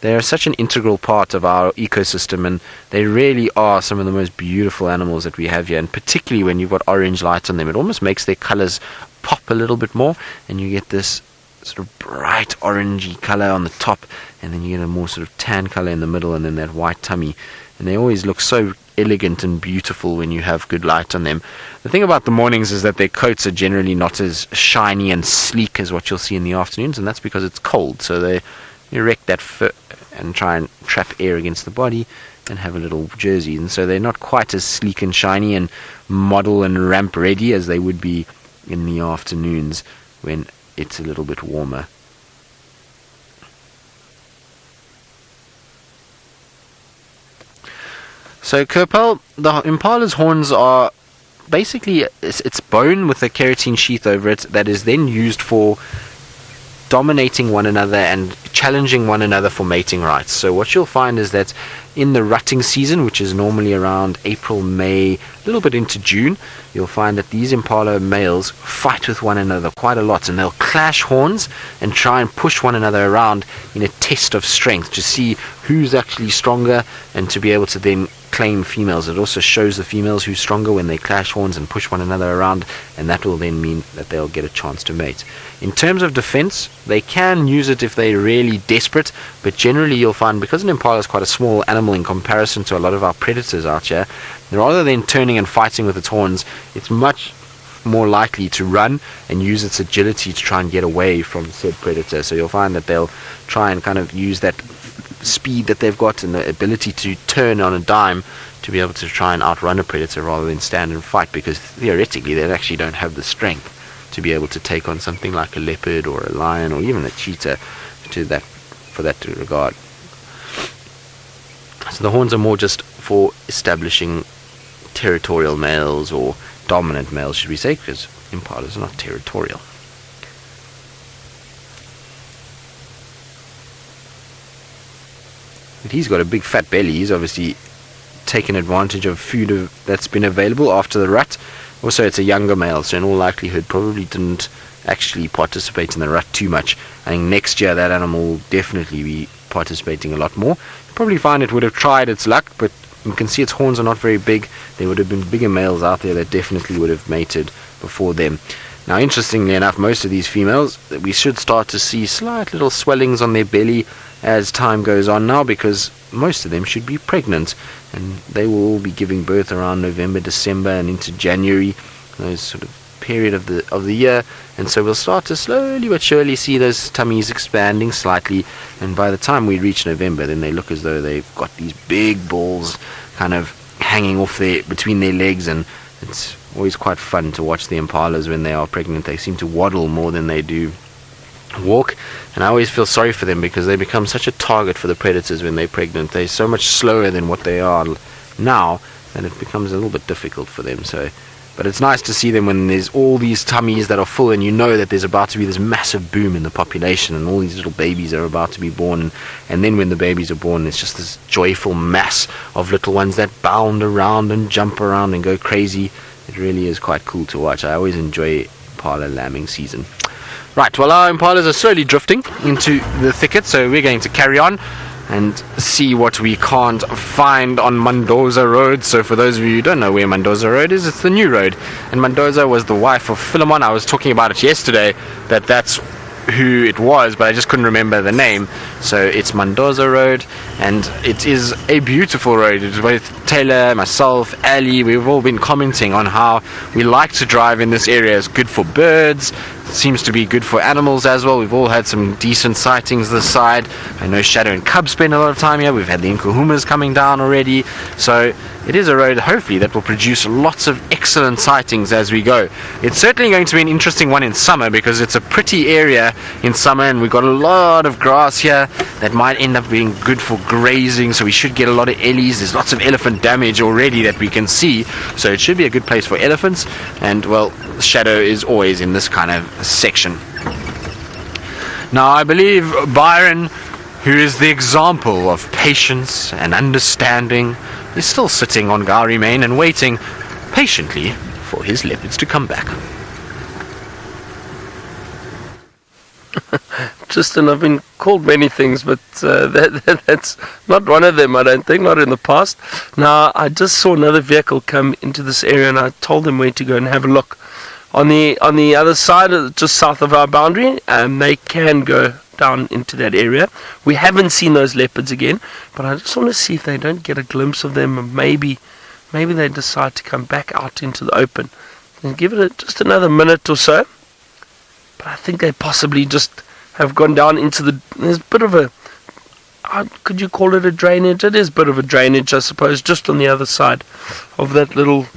Speaker 4: they are such an integral part of our ecosystem, and they really are some of the most beautiful animals that we have here, and particularly when you've got orange light on them, it almost makes their colors pop a little bit more, and you get this sort of bright orangey color on the top, and then you get a more sort of tan color in the middle, and then that white tummy, and they always look so elegant and beautiful when you have good light on them. The thing about the mornings is that their coats are generally not as shiny and sleek as what you'll see in the afternoons, and that's because it's cold, so they erect that fur and try and trap air against the body and have a little jersey, and so they're not quite as sleek and shiny and model and ramp ready as they would be in the afternoons when it's a little bit warmer. So Kirpal, the impala's horns are basically it's bone with a keratin sheath over it that is then used for dominating one another and challenging one another for mating rights. So what you'll find is that in the rutting season, which is normally around April, May, a little bit into June, you'll find that these impala males fight with one another quite a lot, and they'll clash horns and try and push one another around in a test of strength to see who's actually stronger, and to be able to then claim females. It also shows the females who's stronger when they clash horns and push one another around, and that will then mean that they'll get a chance to mate. In terms of defense, they can use it if they're really desperate, but generally you'll find, because an impala is quite a small animal in comparison to a lot of our predators out here, rather than turning and fighting with its horns, it's much more likely to run and use its agility to try and get away from said predator. So you'll find that they'll try and kind of use that speed that they've got and the ability to turn on a dime to be able to try and outrun a predator rather than stand and fight, because theoretically they actually don't have the strength to be able to take on something like a leopard or a lion or even a cheetah for that regard. So the horns are more just for establishing territorial males, or dominant males should we say, because impalas are not territorial. But he's got a big fat belly. He's obviously taken advantage of food that's been available after the rut. Also, it's a younger male, so in all likelihood probably didn't actually participate in the rut too much. I think next year that animal will definitely be participating a lot more. You probably find it would have tried its luck, but you can see its horns are not very big. There would have been bigger males out there that definitely would have mated before them. Now, interestingly enough, most of these females, we should start to see slight little swellings on their belly as time goes on now, because most of them should be pregnant, and they will all be giving birth around November, December and into January, those sort of period of the year. And so we'll start to slowly but surely see those tummies expanding slightly, and by the time we reach November, then they look as though they've got these big balls kind of hanging off between their legs, and it's always quite fun to watch the impalas when they are pregnant. They seem to waddle more than they do walk, and I always feel sorry for them because they become such a target for the predators when they're pregnant. They're so much slower than what they are now, and it becomes a little bit difficult for them. But it's nice to see them when there's all these tummies that are full, and you know that there's about to be this massive boom in the population, and all these little babies are about to be born. And then when the babies are born, it's just this joyful mass of little ones that bound around and jump around and go crazy. It really is quite cool to watch. I always enjoy impala lambing season. Right, well, our impalas are slowly drifting into the thicket, so we're going to carry on and see what we can't find on Mendoza Road. So for those of you who don't know where Mendoza Road is, it's the new road, and Mendoza was the wife of Philemon. I was talking about it yesterday, that's who it was, but I just couldn't remember the name. So it's Mendoza Road, and it is a beautiful road. It's both Taylor, myself, Ali, we've all been commenting on how we like to drive in this area. It's good for birds, it seems to be good for animals as well. We've all had some decent sightings this side. I know Shadow and Cub spend a lot of time here. We've had the Nkuhumas coming down already, so it is a road hopefully that will produce lots of excellent sightings as we go. It's certainly going to be an interesting one in summer, because it's a pretty area in summer, and we've got a lot of grass here that might end up being good for grazing, so we should get a lot of ellies. There's lots of elephant damage already that we can see, so it should be a good place for elephants. And well, Shadow is always in this kind of section. Now I believe Byron, who is the example of patience and understanding, is still sitting on Gowrie Main and waiting patiently for his leopards to come back.
Speaker 2: Tristan, I've been called many things, but that's not one of them, I don't think, not in the past. Now, I just saw another vehicle come into this area, and I told them where to go and have a look. On the other side, just south of our boundary, they can go down into that area. We haven't seen those leopards again, but I just want to see if they don't get a glimpse of them, and maybe they decide to come back out into the open. And give it just another minute or so. But I think they possibly just have gone down into there's a bit of a, could you call it a drainage? It is a bit of a drainage, I suppose, just on the other side of that little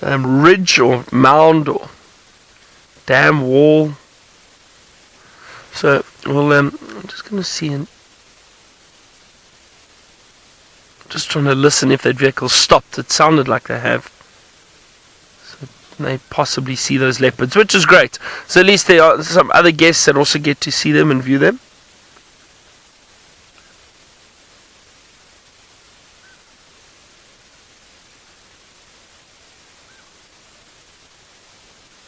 Speaker 2: ridge or mound or dam wall. So, well, I'm just going to see, and just trying to listen if that vehicle stopped. It sounded like they have. So they possibly see those leopards, which is great. So at least there are some other guests that also get to see them and view them.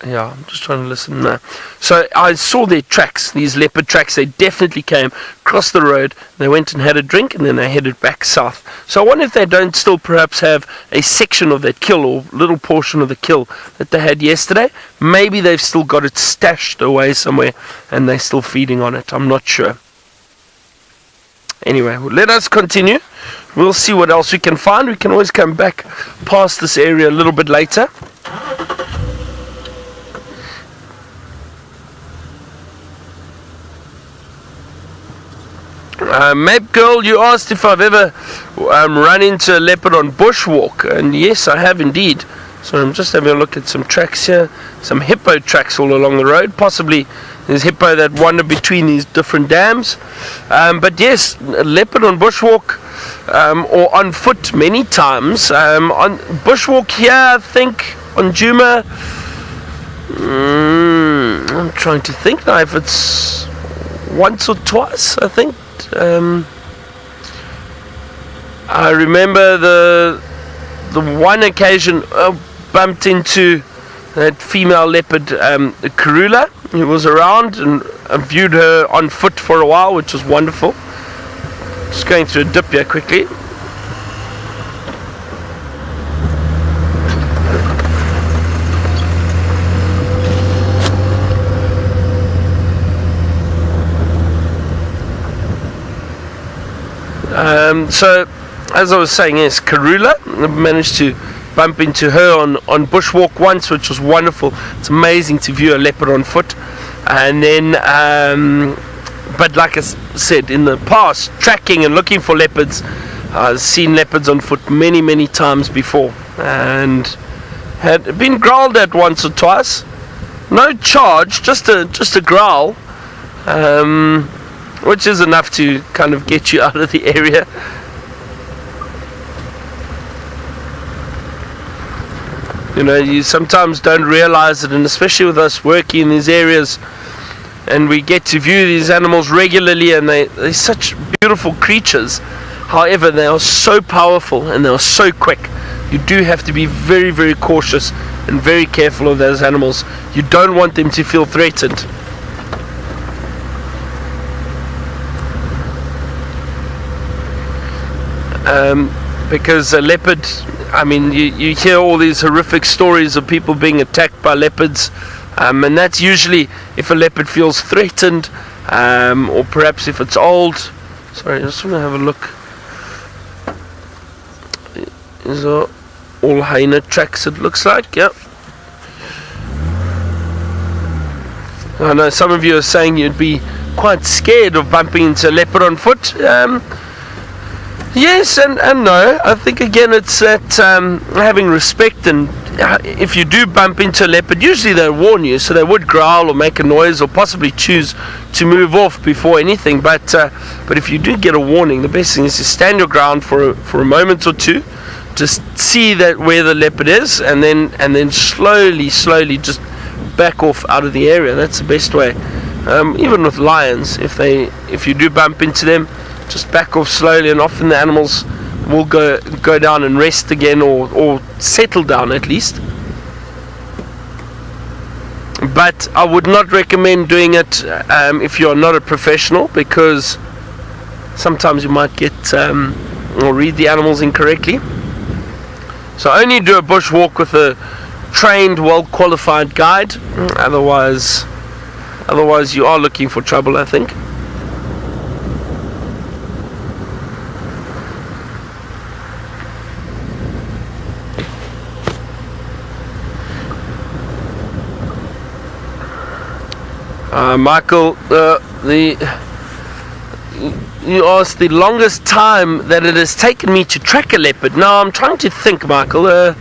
Speaker 2: Yeah, I'm just trying to listen now. So I saw their tracks, these leopard tracks. They definitely came across the road. They went and had a drink, and then they headed back south. So I wonder if they don't still perhaps have a section of that kill, or little portion of the kill that they had yesterday. Maybe they've still got it stashed away somewhere, and they're still feeding on it. I'm not sure. Anyway, let us continue. We'll see what else we can find. We can always come back past this area a little bit later. Map Girl, you asked if I've ever run into a leopard on bushwalk, and yes, I have indeed. So I'm just having a look at some tracks here, some hippo tracks all along the road. Possibly there's hippo that wander between these different dams. But yes, a leopard on bushwalk or on foot many times. On bushwalk here, I think on Djuma. I'm trying to think now if it's once or twice, I think. I remember the one occasion bumped into that female leopard, Kruger, who was around, and I viewed her on foot for a while, which was wonderful. Just going through a dip here quickly. So, as I was saying, yes, Kruger, I managed to bump into her on bushwalk once, which was wonderful. It's amazing to view a leopard on foot. And then, but like I said, in the past, tracking and looking for leopards, I've seen leopards on foot many, many times before, and had been growled at once or twice. No charge, just a growl. Which is enough to kind of get you out of the area. You know, you sometimes don't realize it, and especially with us working in these areas, and we get to view these animals regularly, and they're such beautiful creatures. However, they are so powerful and they are so quick. You do have to be very, very cautious and very careful of those animals. You don't want them to feel threatened. Because a leopard, I mean, you hear all these horrific stories of people being attacked by leopards, and that's usually if a leopard feels threatened, or perhaps if it's old. Sorry, I just want to have a look. These are all hyena tracks, it looks like. Yep. I know some of you are saying you'd be quite scared of bumping into a leopard on foot. Yes and no. I think again it's that having respect, and if you do bump into a leopard, usually they'll warn you, so they would growl or make a noise or possibly choose to move off before anything. But if you do get a warning, the best thing is to stand your ground for a moment or two, just see that where the leopard is, and then slowly just back off out of the area. That's the best way. Even with lions, if you do bump into them, just back off slowly, and often the animals will go down and rest again, or settle down at least. But I would not recommend doing it if you're not a professional, because sometimes you might get or read the animals incorrectly. So only do a bush walk with a trained, well-qualified guide. Otherwise you are looking for trouble, I think. Michael, you asked the longest time that it has taken me to track a leopard. Now I'm trying to think, Michael. I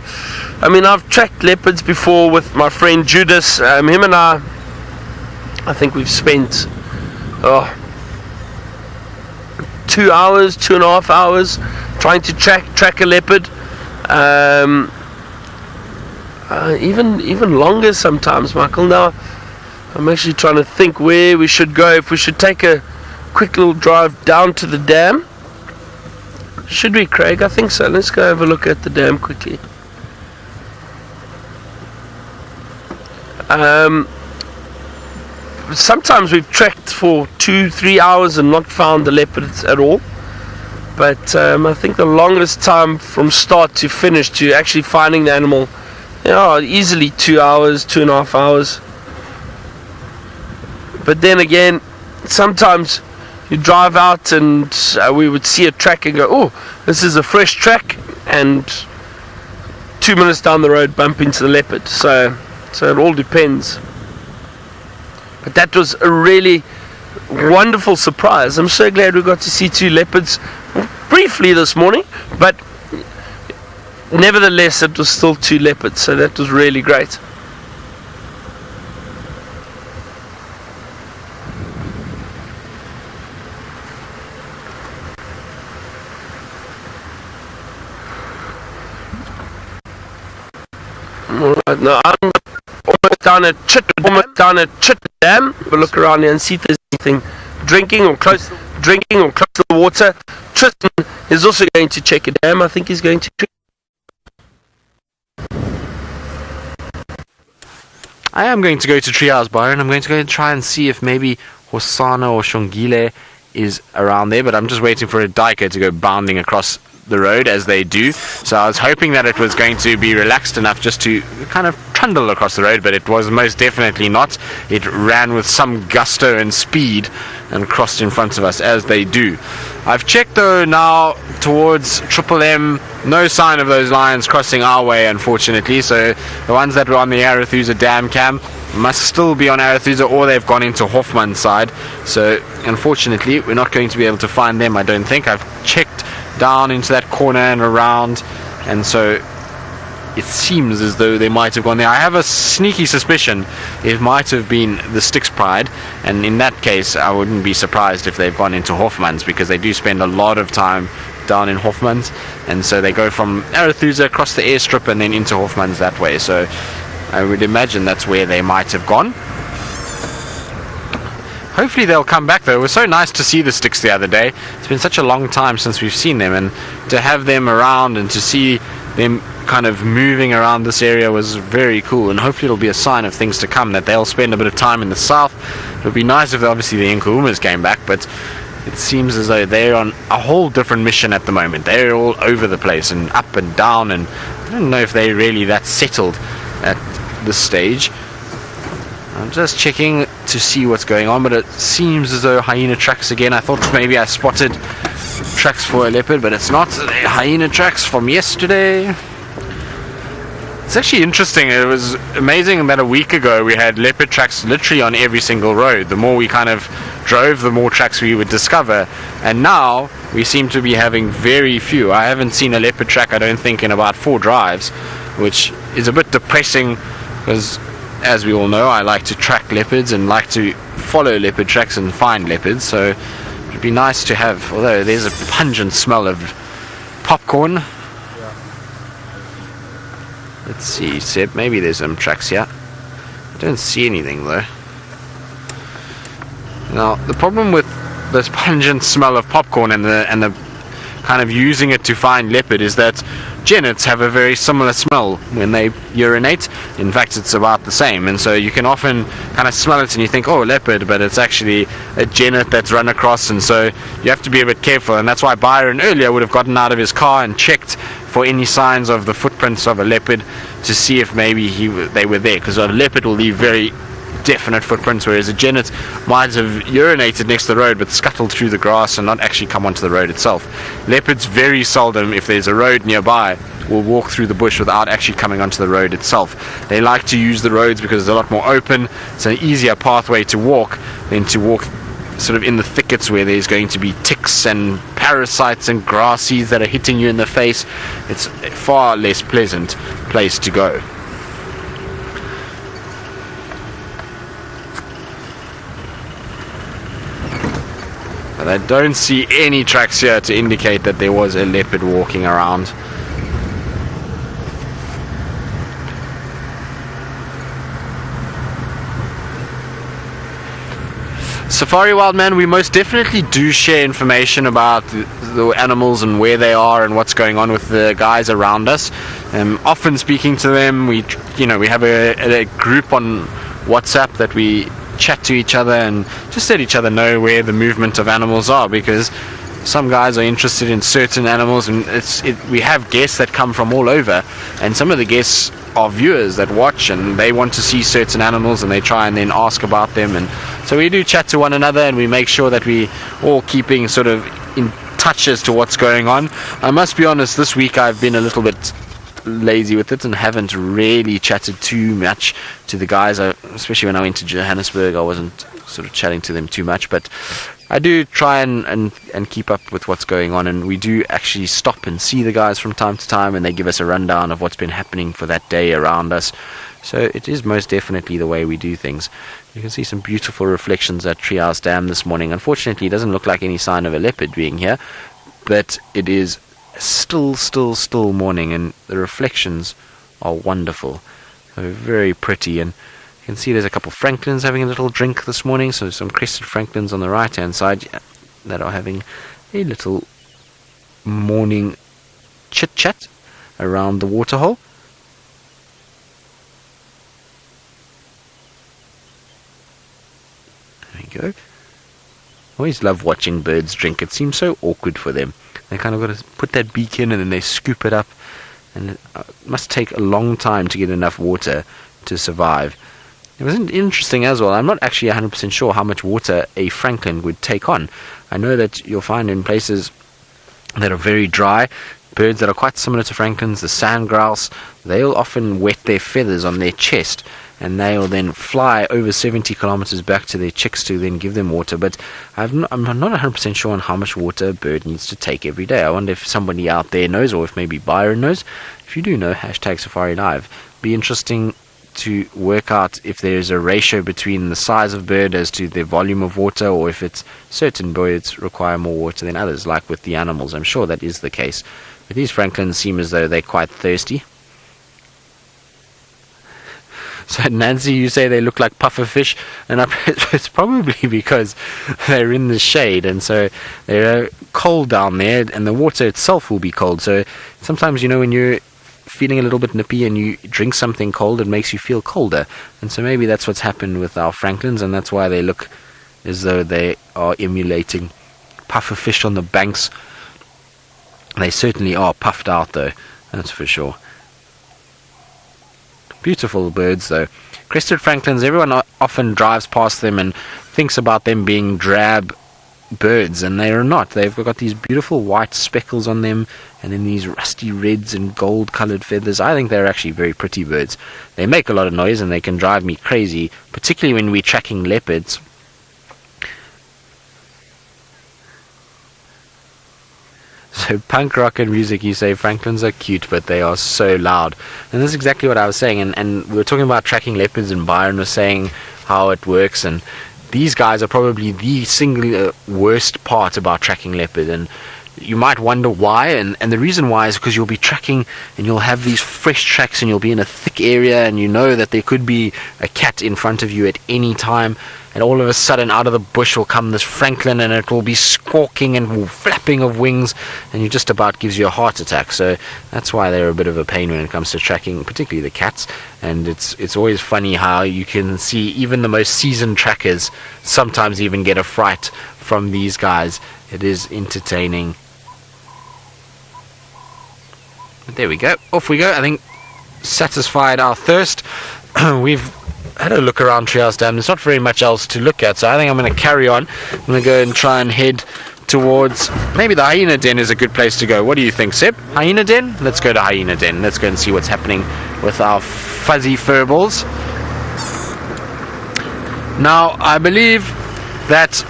Speaker 2: mean, I've tracked leopards before with my friend Judas. Him and I think we've spent 2 hours, 2.5 hours trying to track a leopard. even longer sometimes, Michael. Now I'm actually trying to think where we should go. If we should take a quick little drive down to the dam. Should we, Craig? I think so. Let's go have a look at the dam quickly. Sometimes we've trekked for 2-3 hours and not found the leopards at all. But I think the longest time from start to finish to actually finding the animal, easily 2 hours, 2.5 hours. But then again, sometimes you drive out and we would see a track and go, oh, this is a fresh track, and 2 minutes down the road bump into the leopard. So it all depends. But that was a really wonderful surprise. I'm so glad we got to see 2 leopards briefly this morning, but nevertheless it was still 2 leopards, so that was really great. Alright, now I'm almost down at Chitwa Dam. We'll look around here and see if there's anything drinking or close to the water. Tristan is also going to check a dam. I think he's going to check.
Speaker 4: I am going to go to Treehouse, Byron. I'm going to go and try and see if maybe Hosana or Shongile is around there, but I'm just waiting for a diker to go bounding across the road as they do. So I was hoping that it was going to be relaxed enough just to kind of trundle across the road, but it was most definitely not. It ran with some gusto and speed and crossed in front of us as they do. I've checked though now towards Triple M, no sign of those lions crossing our way, unfortunately. So the ones that were on the Arethusa Dam cam must still be on Arethusa, or they've gone into Hoffman's side. So unfortunately we're not going to be able to find them, I don't think. I've checked down into that corner and around, and so it seems as though they might have gone there. I have a sneaky suspicion it might have been the Styx Pride, and in that case I wouldn't be surprised if they've gone into Hoffman's, because they do spend a lot of time down in Hoffman's, and so they go from Arethusa across the airstrip and then into Hoffman's that way. So I would imagine that's where they might have gone. Hopefully they'll come back though. It was so nice to see the Styx the other day. It's been such a long time since we've seen them, and to have them around and to see them kind of moving around this area was very cool, and hopefully it'll be a sign of things to come, that they'll spend a bit of time in the south. It would be nice if obviously the Nkuhumas came back, but it seems as though they're on a whole different mission at the moment. They're all over the place and up and down, and I don't know if they're really that settled at this stage. I'm just checking to see what's going on, but it seems as though hyena tracks again. I thought maybe I spotted tracks for a leopard, but it's not. They're hyena tracks from yesterday. It's actually interesting. It was amazing that a week ago we had leopard tracks literally on every single road. The more we kind of drove, the more tracks we would discover, and now we seem to be having very few. I haven't seen a leopard track, I don't think, in about 4 drives, which is a bit depressing, because as we all know, I like to track leopards and like to follow leopard tracks and find leopards, so it would be nice to have, although there's a pungent smell of popcorn.
Speaker 5: Yeah.
Speaker 4: Let's see, Seb, maybe there's some tracks here. I don't see anything though. Now, the problem with this pungent smell of popcorn and the kind of using it to find leopard is that genets have a very similar smell when they urinate. In fact, it's about the same, and so you can often kind of smell it and you think, oh, leopard, but it's actually a genet that's run across, and so you have to be a bit careful. And that's why Byron earlier would have gotten out of his car and checked for any signs of the footprints of a leopard to see if maybe they were there, because a leopard will leave very definite footprints, whereas a genet might have urinated next to the road but scuttled through the grass and not actually come onto the road itself. Leopards very seldom, if there's a road nearby, will walk through the bush without actually coming onto the road itself. They like to use the roads because it's a lot more open. It's an easier pathway to walk than to walk sort of in the thickets where there's going to be ticks and parasites and grass seeds that are hitting you in the face. It's a far less pleasant place to go. But I don't see any tracks here to indicate that there was a leopard walking around. Safari Wildman, we most definitely do share information about the animals and where they are and what's going on with the guys around us. Often speaking to them, we have a group on WhatsApp that we chat to each other and just let each other know where the movement of animals are, because some guys are interested in certain animals, and we have guests that come from all over, and some of the guests are viewers that watch and they want to see certain animals and they try and then ask about them, and so we do chat to one another and we make sure that we all keeping sort of in touch as to what's going on. I must be honest, this week I've been a little bit lazy with it and haven't really chatted too much to the guys, especially when I went to Johannesburg. I wasn't sort of chatting to them too much, but I do try and keep up with what's going on, and we do actually stop and see the guys from time to time, and they give us a rundown of what's been happening for that day around us. So it is most definitely the way we do things. You can see some beautiful reflections at Treehouse Dam this morning. Unfortunately, it doesn't look like any sign of a leopard being here, but it is still morning, and the reflections are wonderful. They're very pretty, and you can see there's a couple of francolins having a little drink this morning, so some crested francolins on the right hand side that are having a little morning chit chat around the waterhole. There we go. I always love watching birds drink. It seems so awkward for them. They kind of got to put that beak in and then they scoop it up, and it must take a long time to get enough water to survive. It was interesting as well. I'm not actually 100% sure how much water a francolin would take on. I know that you'll find in places that are very dry, birds that are quite similar to francolins, the sand grouse, they'll often wet their feathers on their chest, and they'll then fly over 70 kilometers back to their chicks to then give them water. But I'm not 100% sure on how much water a bird needs to take every day. I wonder if somebody out there knows, or if maybe Byron knows. If you do know, hashtag Safari Live. Be interesting to work out if there's a ratio between the size of bird as to the volume of water, or if it's certain birds require more water than others, like with the animals. I'm sure that is the case. But these francolins seem as though they're quite thirsty. So Nancy, you say they look like puffer fish, and it's probably because they're in the shade, and so they're cold down there, and the water itself will be cold. So sometimes, when you're feeling a little bit nippy and you drink something cold, it makes you feel colder. And so maybe that's what's happened with our francolins, and that's why they look as though they are emulating puffer fish on the banks. They certainly are puffed out though, that's for sure. Beautiful birds though. Crested francolins, everyone often drives past them and thinks about them being drab birds, and they are not. They've got these beautiful white speckles on them, and then these rusty reds and gold coloured feathers. I think they're actually very pretty birds. They make a lot of noise and they can drive me crazy, particularly when we're tracking leopards. So punk rock and music, you say francolins are cute, but they are so loud. And that's exactly what I was saying, and we were talking about tracking leopards, and Byron was saying how it works, and these guys are probably the single worst part about tracking leopard, and you might wonder why, and the reason why is because you'll be tracking and you'll have these fresh tracks and you'll be in a thick area, and you know that there could be a cat in front of you at any time, and all of a sudden out of the bush will come this francolin, and it will be squawking and flapping of wings, and it just about gives you a heart attack. So that's why they're a bit of a pain when it comes to tracking, particularly the cats. And it's always funny how you can see even the most seasoned trackers sometimes even get a fright from these guys. It is entertaining. But there we go, off we go. I think satisfied our thirst. We've had a look around Treehouse Dam. There's not very much else to look at, so I think I'm going to carry on. I'm going to go and try and head towards, maybe the hyena den is a good place to go. What do you think, Seb? Hyena den? Let's go to hyena den. Let's go and see what's happening with our fuzzy furballs. Now, I believe that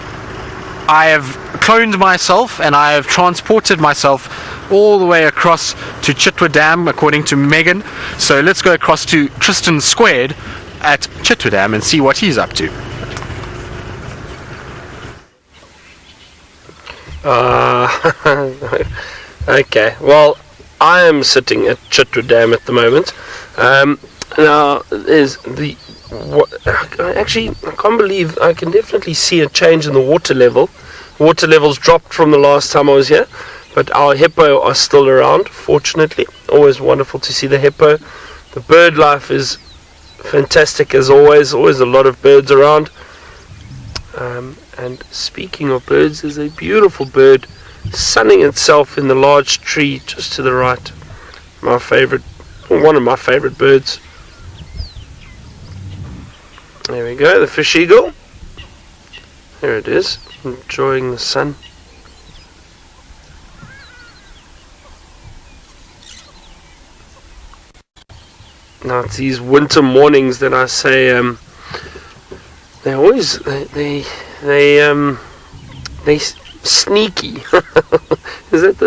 Speaker 4: I have cloned myself and I have transported myself all the way across to Chitwa Dam, according to Megan. So let's go across to Tristan Squared at Chitwa Dam and see what he's up to.
Speaker 2: Okay, well, I am sitting at Chitwa Dam at the moment. Now, there's the Actually, I can't believe, I can definitely see a change in the water level. Water levels dropped from the last time I was here, but our hippo are still around, fortunately. Always wonderful to see the hippo. The bird life is fantastic as always a lot of birds around. And speaking of birds, there's a beautiful bird sunning itself in the large tree just to the right. One of my favorite birds. There we go, the fish eagle. There it is, enjoying the sun. Now it's these winter mornings that I say they're always they sneaky. Is that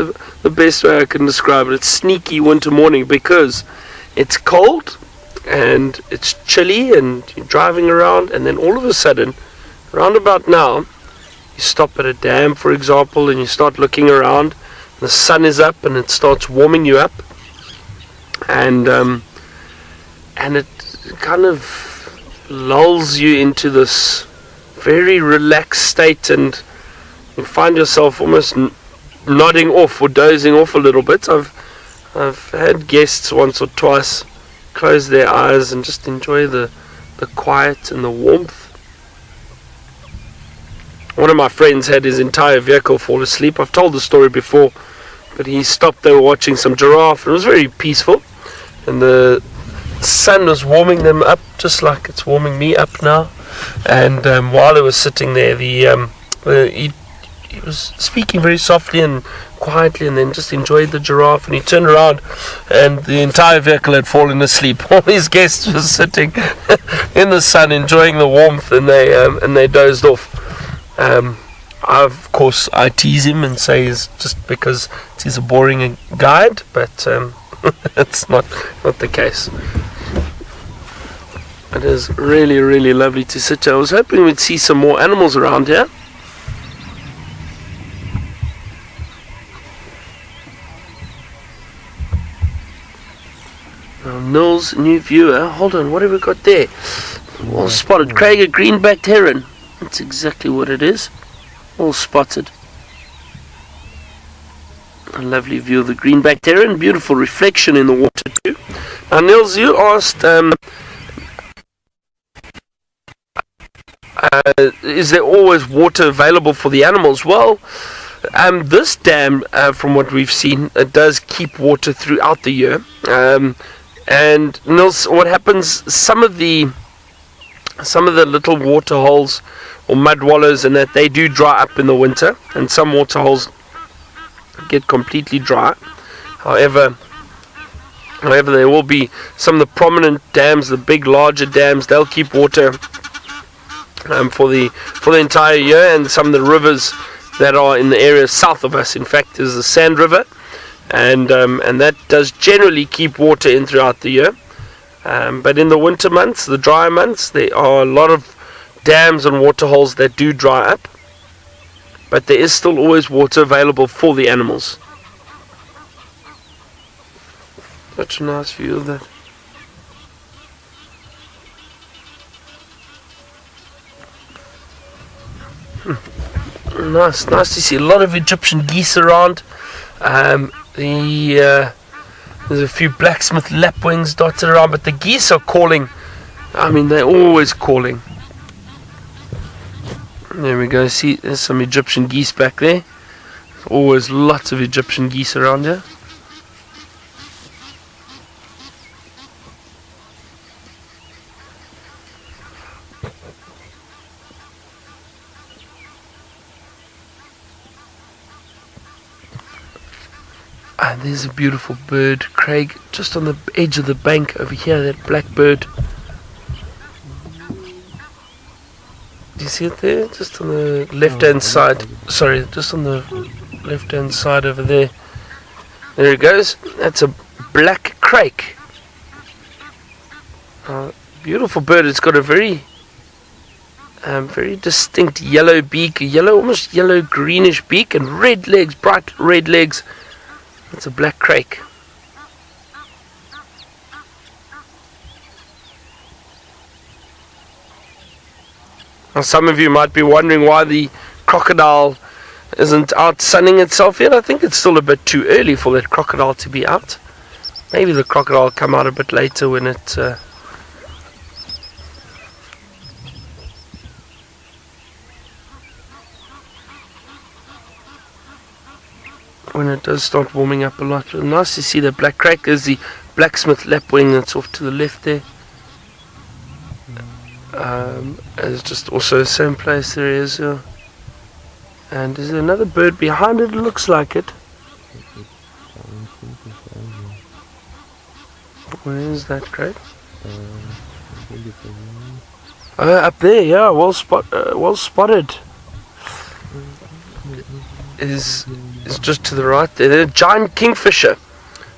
Speaker 2: the best way I can describe it? It's sneaky winter morning because it's cold and it's chilly and you're driving around, and then all of a sudden, around about now, you stop at a dam, for example, and you start looking around. The sun is up and it starts warming you up, and it kind of lulls you into this very relaxed state, and you find yourself almost nodding off or dozing off a little bit. I've had guests once or twice close their eyes and just enjoy the quiet and the warmth. One of my friends had his entire vehicle fall asleep. I've told the story before, but he stopped. They were watching some giraffe, and it was very peaceful, and the sun was warming them up just like it's warming me up now. And while he was sitting there, he was speaking very softly and quietly, and then just enjoyed the giraffe. And he turned around and the entire vehicle had fallen asleep. All his guests were sitting in the sun enjoying the warmth, and they dozed off. Of course I tease him and say it's just because he's a boring guide, but it's not the case. It is really, really lovely to sit here. I was hoping we'd see some more animals around here. Now, Nils, new viewer. Hold on, what have we got there? Well spotted. Craig, a green-backed heron. That's exactly what it is. All spotted. A lovely view of the green-backed heron. Beautiful reflection in the water too. Now, Nils, you asked, is there always water available for the animals? Well, this dam, from what we've seen, it does keep water throughout the year. And Nils, what happens? Some of the little water holes or mud wallows and that, they do dry up in the winter, and some water holes get completely dry. However, there will be some of the prominent dams, the big larger dams, they'll keep water for the entire year. And some of the rivers that are in the area south of us, in fact, is the Sand River, and that does generally keep water in throughout the year. But in the winter months, the drier months, there are a lot of dams and water holes that do dry up, but there is still always water available for the animals. Such a nice view of that. Nice to see a lot of Egyptian geese around. There's a few blacksmith lapwings dotted around, but the geese are calling. I mean, they're always calling. There we go. See, there's some Egyptian geese back there. Always lots of Egyptian geese around here. And there's a beautiful bird, Craig, just on the edge of the bank over here, that black bird. Do you see it there? Just on the left-hand side. Sorry, just on the left-hand side over there. There it goes. That's a black crake. Beautiful bird. It's got a very distinct yellow beak, almost yellow greenish beak, and red legs, bright red legs. It's a black crake. Now, some of you might be wondering why the crocodile isn't out sunning itself yet. I think it's still a bit too early for that crocodile to be out. Maybe the crocodile will come out a bit later when it does start warming up a lot. But nice to see the black crake. There's the blacksmith lapwing that's off to the left there. It's just also the same place there is. And there's another bird behind it. It looks like it. Where is that crate? Up there, yeah, well spotted. Is just to the right there. There's a giant kingfisher.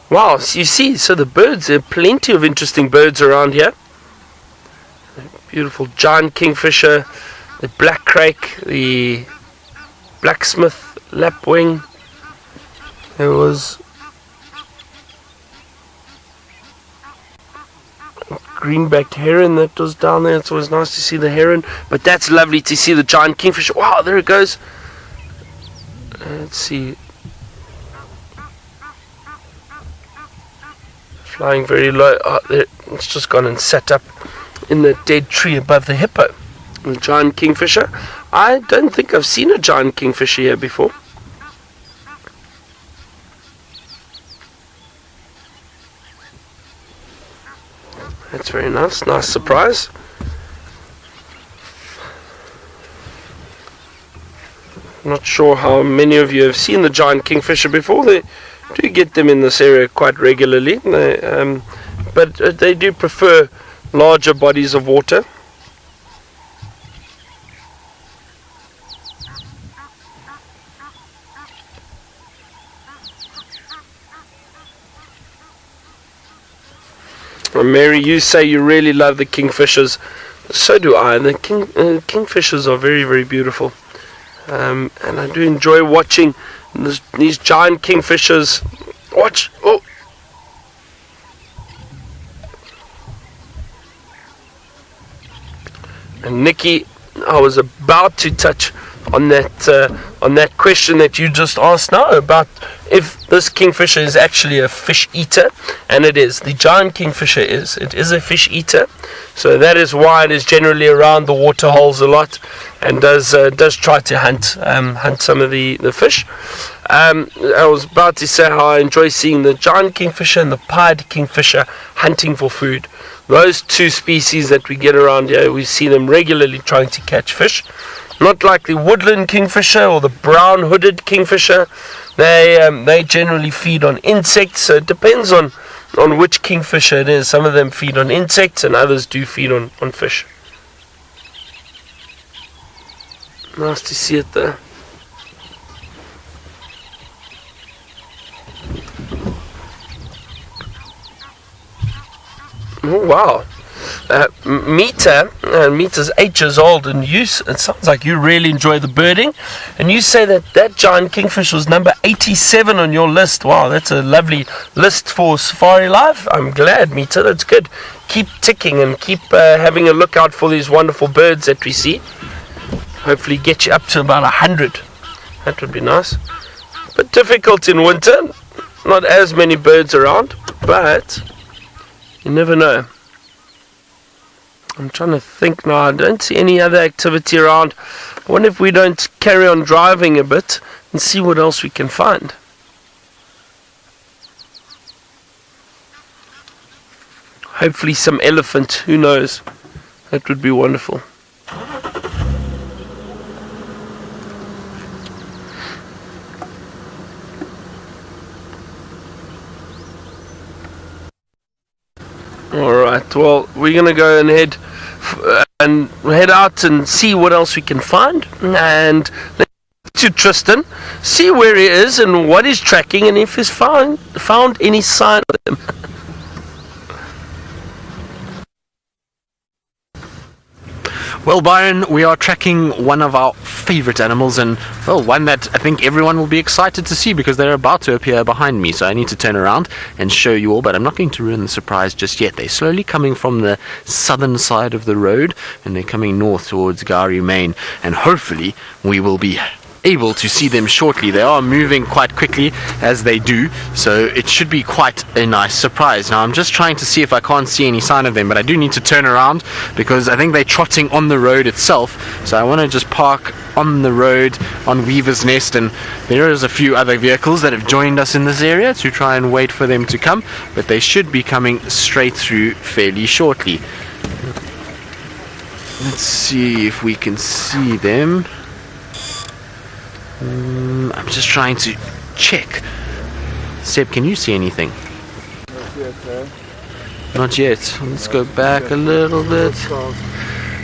Speaker 2: Wow, so you see, so the birds, there are plenty of interesting birds around here. Beautiful giant kingfisher, the black crake, the blacksmith lapwing. There was green-backed heron that was down there. It's always nice to see the heron, but that's lovely to see the giant kingfisher. Wow, there it goes. Let's see. Flying very low. Oh, there, it's just gone and sat up in the dead tree above the hippo. The giant kingfisher. I don't think I've seen a giant kingfisher here before. That's very nice. Nice surprise. Not sure how many of you have seen the giant kingfisher before. They do get them in this area quite regularly. But they do prefer larger bodies of water. Mary, you say you really love the kingfishers. So do I. The kingfishers are very, very beautiful. And I do enjoy watching these giant kingfishers. Watch! Oh! And Nikki, I was about to touch on that question that you just asked now about if this kingfisher is actually a fish eater, and it is. The giant kingfisher is. It is a fish eater, so that is why it is generally around the water holes a lot, and does try to hunt some of the fish. I was about to say how I enjoy seeing the giant kingfisher and the pied kingfisher hunting for food. Those two species that we get around here, we see them regularly trying to catch fish. Not like the woodland kingfisher or the brown-hooded kingfisher. They generally feed on insects, so it depends on which kingfisher it is. Some of them feed on insects and others do feed on fish. Nice to see it there. Oh wow. Mita's 8 years old, and it sounds like you really enjoy the birding, and you say that giant kingfish was number 87 on your list. Wow, that's a lovely list for Safari Live. I'm glad, Mita, that's good. Keep ticking and keep having a look out for these wonderful birds that we see. Hopefully get you up to about 100. That would be nice. But difficult in winter, not as many birds around, but you never know. I'm trying to think now. I don't see any other activity around. I wonder if we don't carry on driving a bit and see what else we can find. Hopefully some elephant. Who knows? That would be wonderful. Alright, well, we're going to go and head out and see what else we can find. And let's go to Tristan, see where he is and what he's tracking and if he's found any sign of them.
Speaker 4: Well, Byron, we are tracking one of our favorite animals, and, well, one that I think everyone will be excited to see because they're about to appear behind me. So I need to turn around and show you all, but I'm not going to ruin the surprise just yet. They're slowly coming from the southern side of the road, and they're coming north towards Gari Main, and hopefully we will be able to see them shortly. They are moving quite quickly as they do, so it should be quite a nice surprise. Now I'm just trying to see if I can't see any sign of them, but I do need to turn around because I think they're trotting on the road itself. So I want to just park on the road on Weaver's Nest, and there is a few other vehicles that have joined us in this area to try and wait for them to come, but they should be coming straight through fairly shortly. Let's see if we can see them. I'm just trying to check. Seb, can you see anything?
Speaker 5: Not yet, eh?
Speaker 4: Not yet. Let's go back a little bit.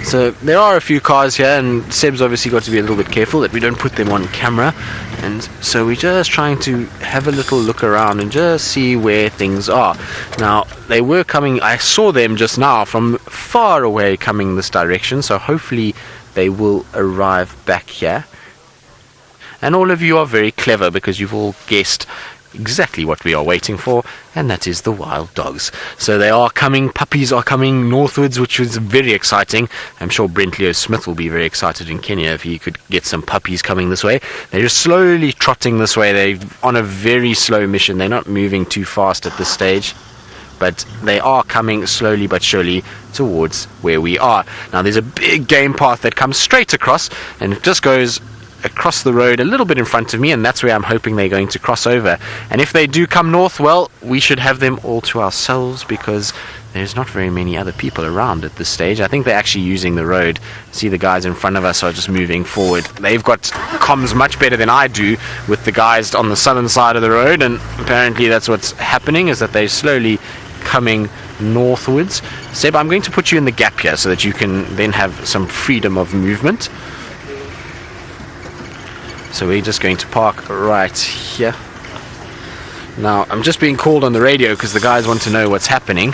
Speaker 4: So there are a few cars here, and Seb's obviously got to be a little bit careful that we don't put them on camera. And so we're just trying to have a little look around and just see where things are. Now, they were coming, I saw them just now from far away coming this direction, so hopefully they will arrive back here. And all of you are very clever because you've all guessed exactly what we are waiting for, and that is the wild dogs. So they are coming, puppies are coming northwards, which is very exciting. I'm sure Brent Leo Smith will be very excited in Kenya if he could get some puppies coming this way. They're just slowly trotting this way. They're on a very slow mission. They're not moving too fast at this stage, but they are coming slowly but surely towards where we are. Now there's a big game path that comes straight across, and it just goes across the road a little bit in front of me, and that's where I'm hoping they're going to cross over. And if they do come north, well, we should have them all to ourselves because there's not very many other people around at this stage. I think they're actually using the road. See, the guys in front of us are just moving forward. They've got comms much better than I do with the guys on the southern side of the road, and apparently that's what's happening, is that they're slowly coming northwards. Seb, I'm going to put you in the gap here so that you can then have some freedom of movement. So we're just going to park right here. Now, I'm just being called on the radio because the guys want to know what's happening.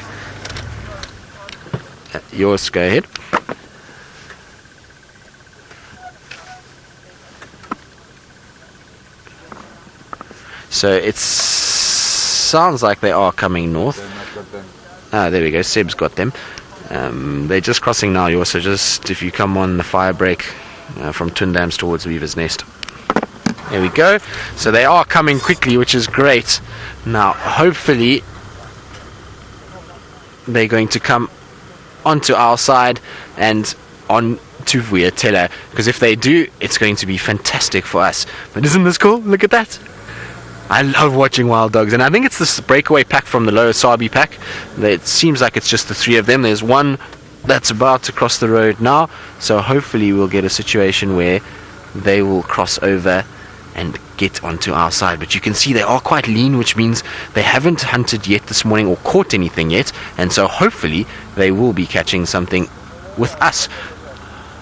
Speaker 4: Yours, go ahead. So it sounds like they are coming north. Ah, there we go. Seb's got them. They're just crossing now. You also just, if you come on the fire break from Twin Dams towards Weaver's Nest. There we go. So they are coming quickly, which is great. Now, hopefully, they're going to come onto our side and on to Vuyatela, because if they do, it's going to be fantastic for us. But isn't this cool? Look at that. I love watching wild dogs, and I think it's this breakaway pack from the lower Sabi pack. It seems like it's just the three of them. There's one that's about to cross the road now, so hopefully we'll get a situation where they will cross over and get onto our side. But you can see they are quite lean, which means they haven't hunted yet this morning or caught anything yet, and so hopefully they will be catching something with us.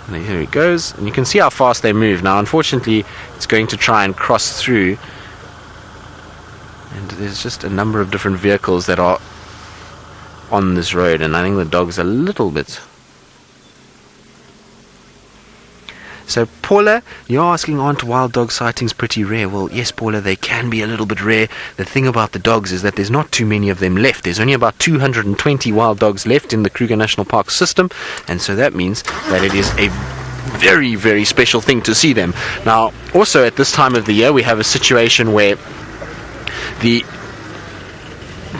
Speaker 4: And here it goes, and you can see how fast they move. Now unfortunately it's going to try and cross through, and there's just a number of different vehicles that are on this road, and I think the dog's a little bit. So Paula, you're asking, aren't wild dog sightings pretty rare? Well, yes, Paula, they can be a little bit rare. The thing about the dogs is that there's not too many of them left. There's only about 220 wild dogs left in the Kruger National Park system, and so that means that it is a very, very special thing to see them. Now, also at this time of the year, we have a situation where the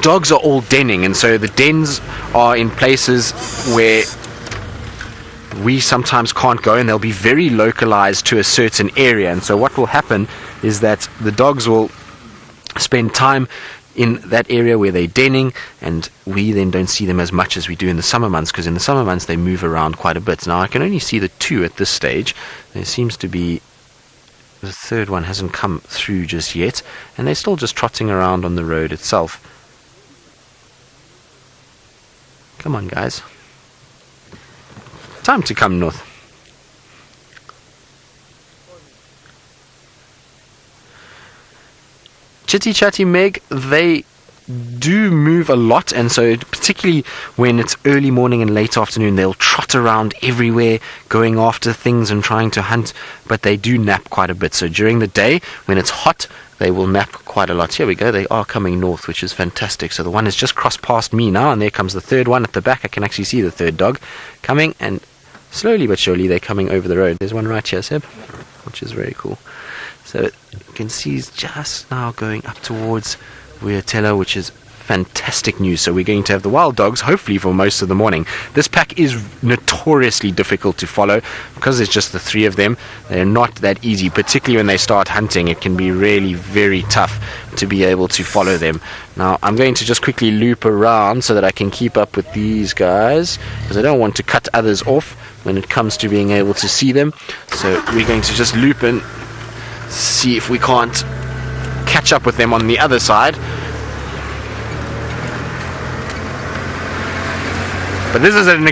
Speaker 4: dogs are all denning, and so the dens are in places where we sometimes can't go, and they'll be very localized to a certain area. And so what will happen is that the dogs will spend time in that area where they're denning, and we then don't see them as much as we do in the summer months, because in the summer months they move around quite a bit. Now I can only see the two at this stage. There seems to be the third one hasn't come through just yet, and they're still just trotting around on the road itself. Come on, guys. Time to come north. Chitty Chatty Meg, they do move a lot, and so particularly when it's early morning and late afternoon, they'll trot around everywhere going after things and trying to hunt, but they do nap quite a bit. So during the day when it's hot, they will nap quite a lot. Here we go, they are coming north, which is fantastic. So the one has just crossed past me now, and there comes the third one at the back. I can actually see the third dog coming, and slowly but surely they're coming over the road. There's one right here, Seb, which is very cool. So you can see he's just now going up towards Wiyatela, which is fantastic news. So we're going to have the wild dogs hopefully for most of the morning. This pack is notoriously difficult to follow because there's just the three of them. They're not that easy, particularly when they start hunting. It can be really very tough to be able to follow them. Now I'm going to just quickly loop around so that I can keep up with these guys, because I don't want to cut others off when it comes to being able to see them. So we're going to just loop and see if we can't catch up with them on the other side. But this is an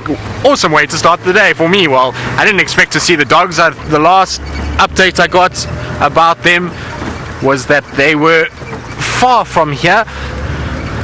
Speaker 4: awesome way to start the day for me. Well, I didn't expect to see the dogs. The last update I got about them was that they were far from here.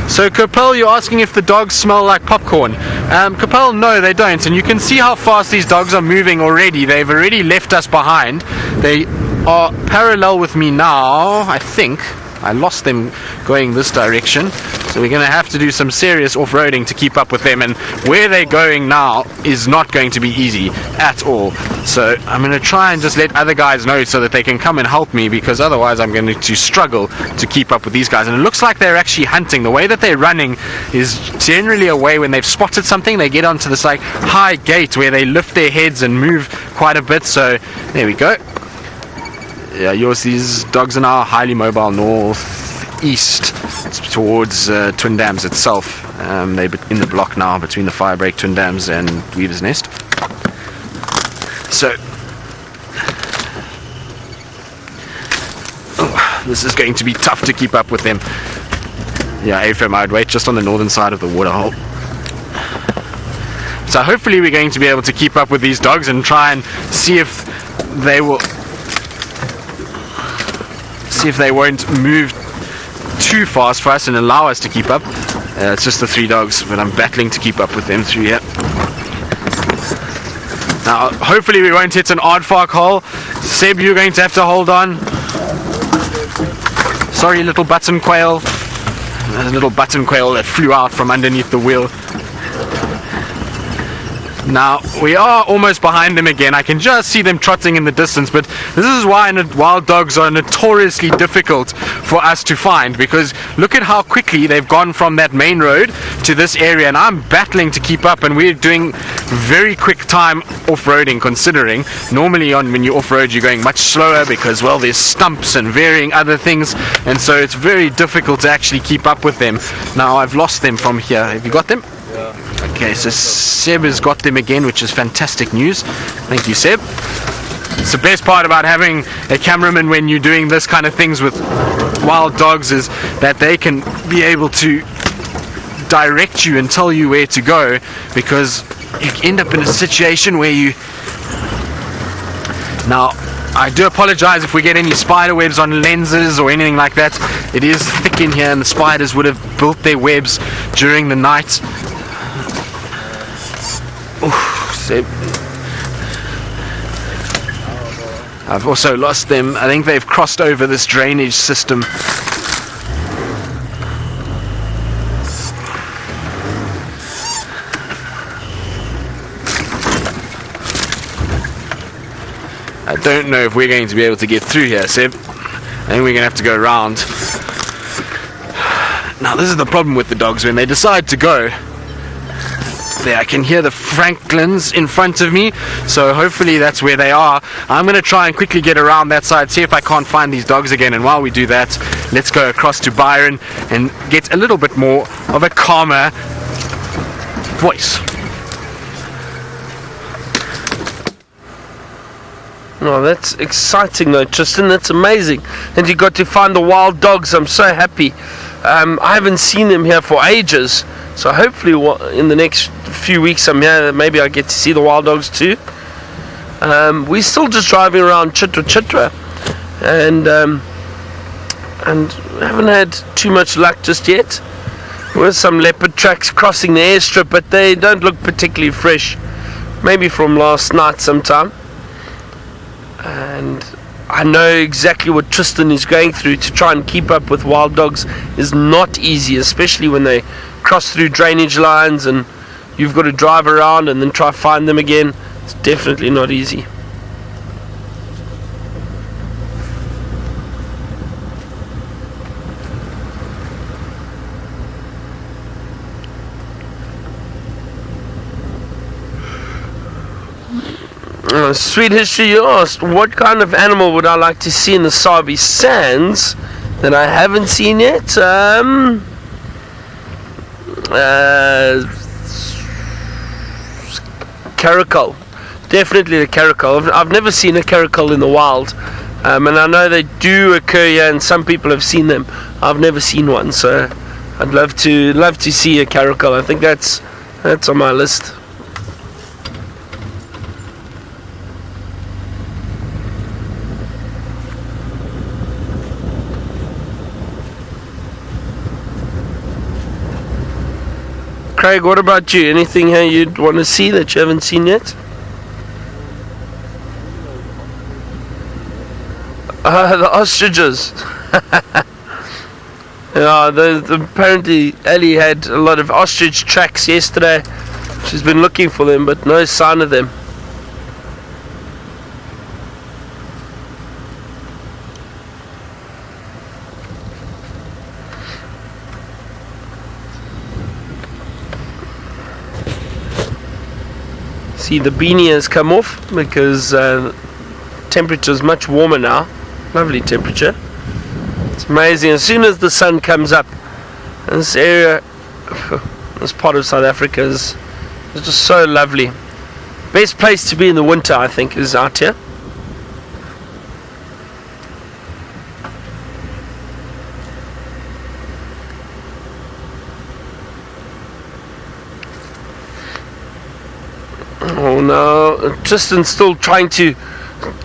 Speaker 4: So Capel, you're asking if the dogs smell like popcorn. Capel, no they don't, and you can see how fast these dogs are moving already. They've already left us behind. They are parallel with me now, I think. I lost them going this direction, so we're going to have to do some serious off-roading to keep up with them, and where they're going now is not going to be easy at all. So I'm going to try and just let other guys know so that they can come and help me, because otherwise I'm going to struggle to keep up with these guys. And it looks like they're actually hunting. The way that they're running is generally a way when they've spotted something, they get onto this like high gate where they lift their heads and move quite a bit. So there we go. Yeah, these dogs are now highly mobile northeast towards Twin Dams itself. They're in the block now between the Firebreak, Twin Dams and Weaver's Nest. So this is going to be tough to keep up with them. Yeah, AFM, I'd wait just on the northern side of the waterhole. So hopefully we're going to be able to keep up with these dogs and try and see if they won't move too fast for us and allow us to keep up. It's just the three dogs, but I'm battling to keep up with them through here. Now hopefully we won't hit an aardvark hole. Seb, you're going to have to hold on. Sorry, little button quail. There's a little button quail that flew out from underneath the wheel. Now we are almost behind them again. I can just see them trotting in the distance, but this is why wild dogs are notoriously difficult for us to find, because look at how quickly they've gone from that main road to this area, and I'm battling to keep up, and we're doing very quick time off-roading, considering normally when you off-road you're going much slower because, well, there's stumps and varying other things, and so it's very difficult to actually keep up with them. Now I've lost them from here. Have you got them? Okay, so Seb has got them again, which is fantastic news. Thank you, Seb. It's the best part about having a cameraman when you're doing this kind of things with wild dogs, is that they can be able to direct you and tell you where to go, because you end up in a situation where you... Now, I do apologize if we get any spider webs on lenses or anything like that. It is thick in here and the spiders would have built their webs during the night. I've also lost them. I think they've crossed over this drainage system. I don't know if we're going to be able to get through here, Seb. I think we're going to have to go around. Now this is the problem with the dogs. When they decide to go, there, I can hear the Franklins in front of me, so hopefully that's where they are. I'm going to try and quickly get around that side, see if I can't find these dogs again, and while we do that, let's go across to Byron and get a little bit more of a calmer voice.
Speaker 2: Oh, that's exciting though, Tristan. That's amazing. And you got to find the wild dogs. I'm so happy. I haven't seen them here for ages, so hopefully in the next few weeks I'm here, maybe I get to see the wild dogs too. We're still just driving around Chitwa, and haven't had too much luck just yet. With some leopard tracks crossing the airstrip, but they don't look particularly fresh. Maybe from last night sometime. And I know exactly what Tristan is going through. To try and keep up with wild dogs is not easy, especially when they cross through drainage lines and you've got to drive around and then try to find them again. It's definitely not easy. Sweet History, you asked, what kind of animal would I like to see in the Sabi Sands that I haven't seen yet? Caracal. Definitely the caracal. I've never seen a caracal in the wild. And I know they do occur here and some people have seen them. I've never seen one, so I'd love to see a caracal. I think that's on my list. Craig, what about you? Anything here you'd want to see that you haven't seen yet? The ostriches. Yeah, apparently Ellie had a lot of ostrich tracks yesterday. She's been looking for them, but no sign of them. See, the beanie has come off because temperature is much warmer now. Lovely temperature. It's amazing. As soon as the sun comes up, this area, this part of South Africa is just so lovely. Best place to be in the winter, I think, is out here. Oh no, Tristan's still trying to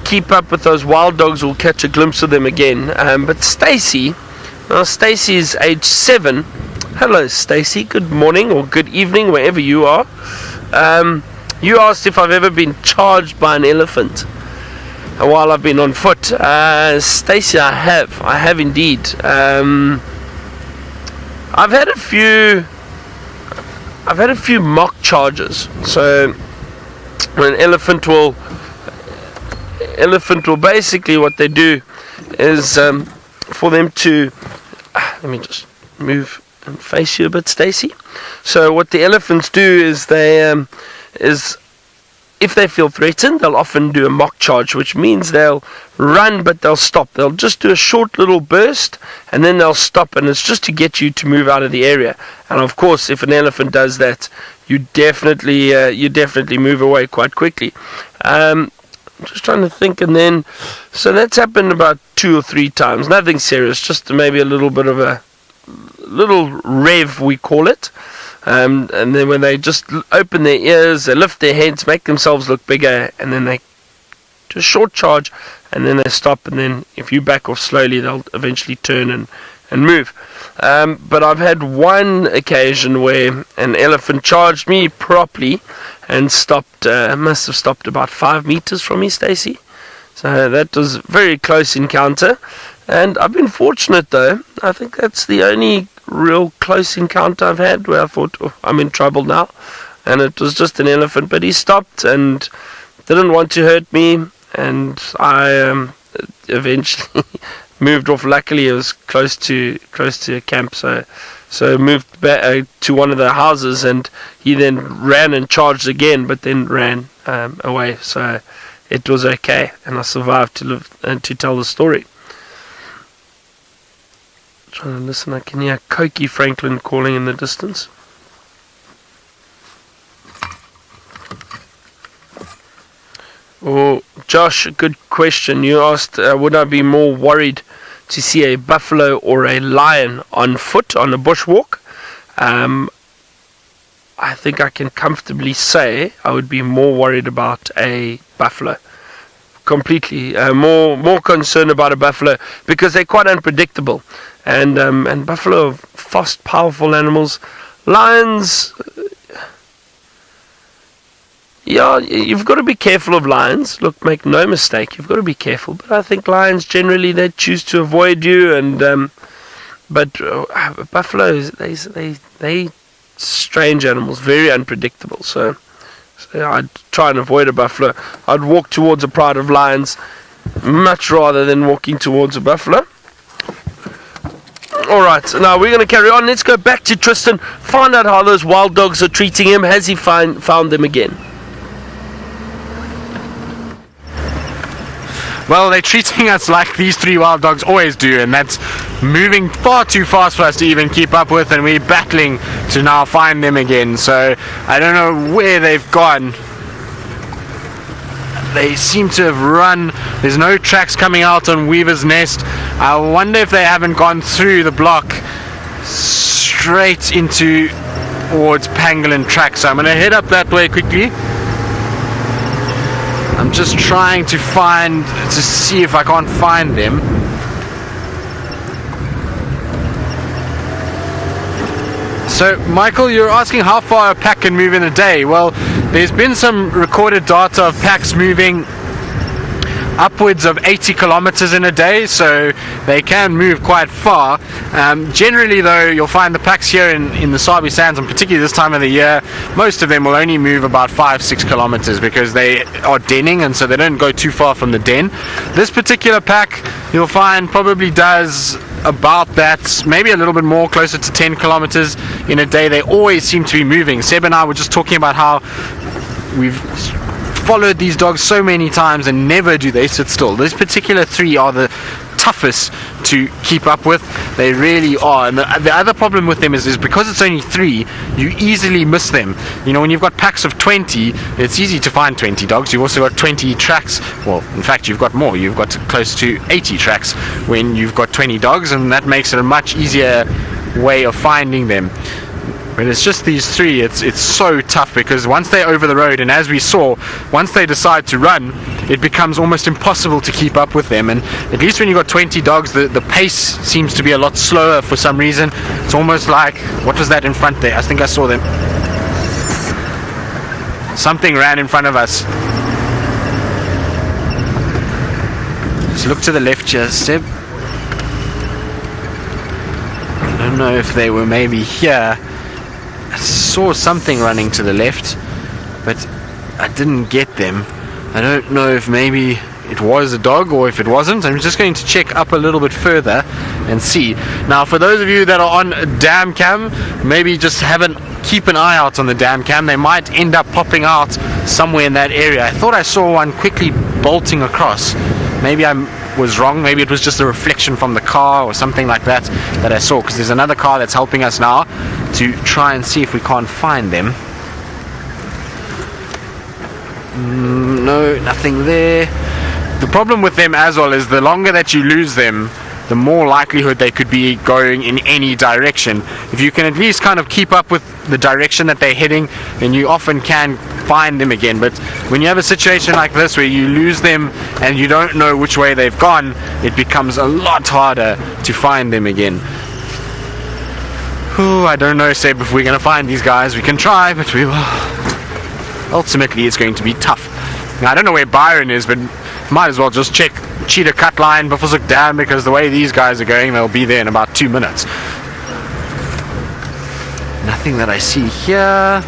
Speaker 2: keep up with those wild dogs. We'll catch a glimpse of them again. But Stacy, now Stacy is age 7. Hello Stacy, good morning or good evening wherever you are. You asked if I've ever been charged by an elephant while I've been on foot. Stacy, I have indeed. I've had a few mock charges. So an elephant will basically, what they do is for them to let me just move and face you a bit, Stacy. So what the elephants do is if they feel threatened, they'll often do a mock charge, which means they'll run but they'll stop. They'll just do a short little burst and then they'll stop, and it's just to get you to move out of the area. And of course, if an elephant does that, you definitely move away quite quickly. I'm just trying to think, and then so that's happened about 2 or 3 times. Nothing serious, just maybe a little bit of a little rev, we call it. And then when they just open their ears, they lift their heads, make themselves look bigger, and then they do a short charge, and then they stop, and then if you back off slowly, they'll eventually turn and move. But I've had one occasion where an elephant charged me properly and stopped, must have stopped about 5 meters from me, Stacy. So that was a very close encounter. And I've been fortunate though. I think that's the only real close encounter I've had where I thought, oh, I'm in trouble now. And it was just an elephant, but he stopped and didn't want to hurt me, and I eventually moved off. Luckily it was close to a camp, so moved back to one of the houses, and he then ran and charged again, but then ran away. So it was okay, and I survived to live and to tell the story. Trying to listen, I can hear Cokie Franklin calling in the distance. Oh, Josh, good question. You asked, would I be more worried to see a buffalo or a lion on foot on a bushwalk? I think I can comfortably say I would be more worried about a buffalo. Completely. More concerned about a buffalo because they're quite unpredictable. and buffalo are fast, powerful animals. Lions, yeah, you've got to be careful of lions. Look, make no mistake, you've got to be careful. But I think lions generally, they choose to avoid you, and but buffaloes, they strange animals, very unpredictable. So I'd try and avoid a buffalo. I'd walk towards a pride of lions much rather than walking towards a buffalo. Alright, now we're going to carry on. Let's go back to Tristan, find out how those wild dogs are treating him. Has he found them again?
Speaker 4: Well, they're treating us like these 3 wild dogs always do, and that's moving far too fast for us to even keep up with, and we're battling to now find them again. So I don't know where they've gone. They seem to have run. There's no tracks coming out on Weaver's Nest. I wonder if they haven't gone through the block straight into towards Pangolin Track. So I'm going to head up that way quickly. I'm just trying to see if I can't find them. So, Michael, you're asking how far a pack can move in a day. Well, there's been some recorded data of packs moving upwards of 80 kilometers in a day, so they can move quite far. Generally, though, you'll find the packs here in the Sabi Sands, and particularly this time of the year, most of them will only move about 5-6 kilometers because they are denning, and so they don't go too far from the den. This particular pack, you'll find, probably does about that, maybe a little bit more, closer to 10 kilometers in a day. They always seem to be moving. Seb and I were just talking about how we've followed these dogs so many times and never do they sit still. These particular 3 are the toughest to keep up with. They really are. And the other problem with them is because it's only 3, you easily miss them. You know, when you've got packs of 20, it's easy to find 20 dogs. You've also got 20 tracks. Well, in fact, you've got more. You've got close to 80 tracks when you've got 20 dogs, and that makes it a much easier way of finding them. But it's just these 3, it's so tough, because once they're over the road, and as we saw, once they decide to run, it becomes almost impossible to keep up with them. And at least when you've got 20 dogs, the pace seems to be a lot slower for some reason. It's almost like, what was that in front there? I think I saw them. Something ran in front of us. Just look to the left here, Seb. I don't know if they were maybe here. I saw something running to the left, but I didn't get them. I don't know if maybe it was a dog or if it wasn't. I'm just going to check up a little bit further and see. Now, for those of you that are on dam cam, maybe just keep an eye out on the dam cam. They might end up popping out somewhere in that area. I thought I saw one quickly bolting across. Maybe I was wrong. Maybe it was just a reflection from the car or something like that I saw, because there's another car that's helping us now to try and see if we can't find them. No, nothing there. The problem with them as well is the longer that you lose them, the more likelihood they could be going in any direction. If you can at least kind of keep up with the direction that they're heading, then you often can find them again. But when you have a situation like this where you lose them and you don't know which way they've gone, it becomes a lot harder to find them again. I don't know, Seb, if we're going to find these guys. We can try, but we will. Ultimately, it's going to be tough. Now, I don't know where Byron is, but might as well just check Cheetah Cut Line, Buffelshoek Dam, because the way these guys are going, they'll be there in about 2 minutes. Nothing that I see here.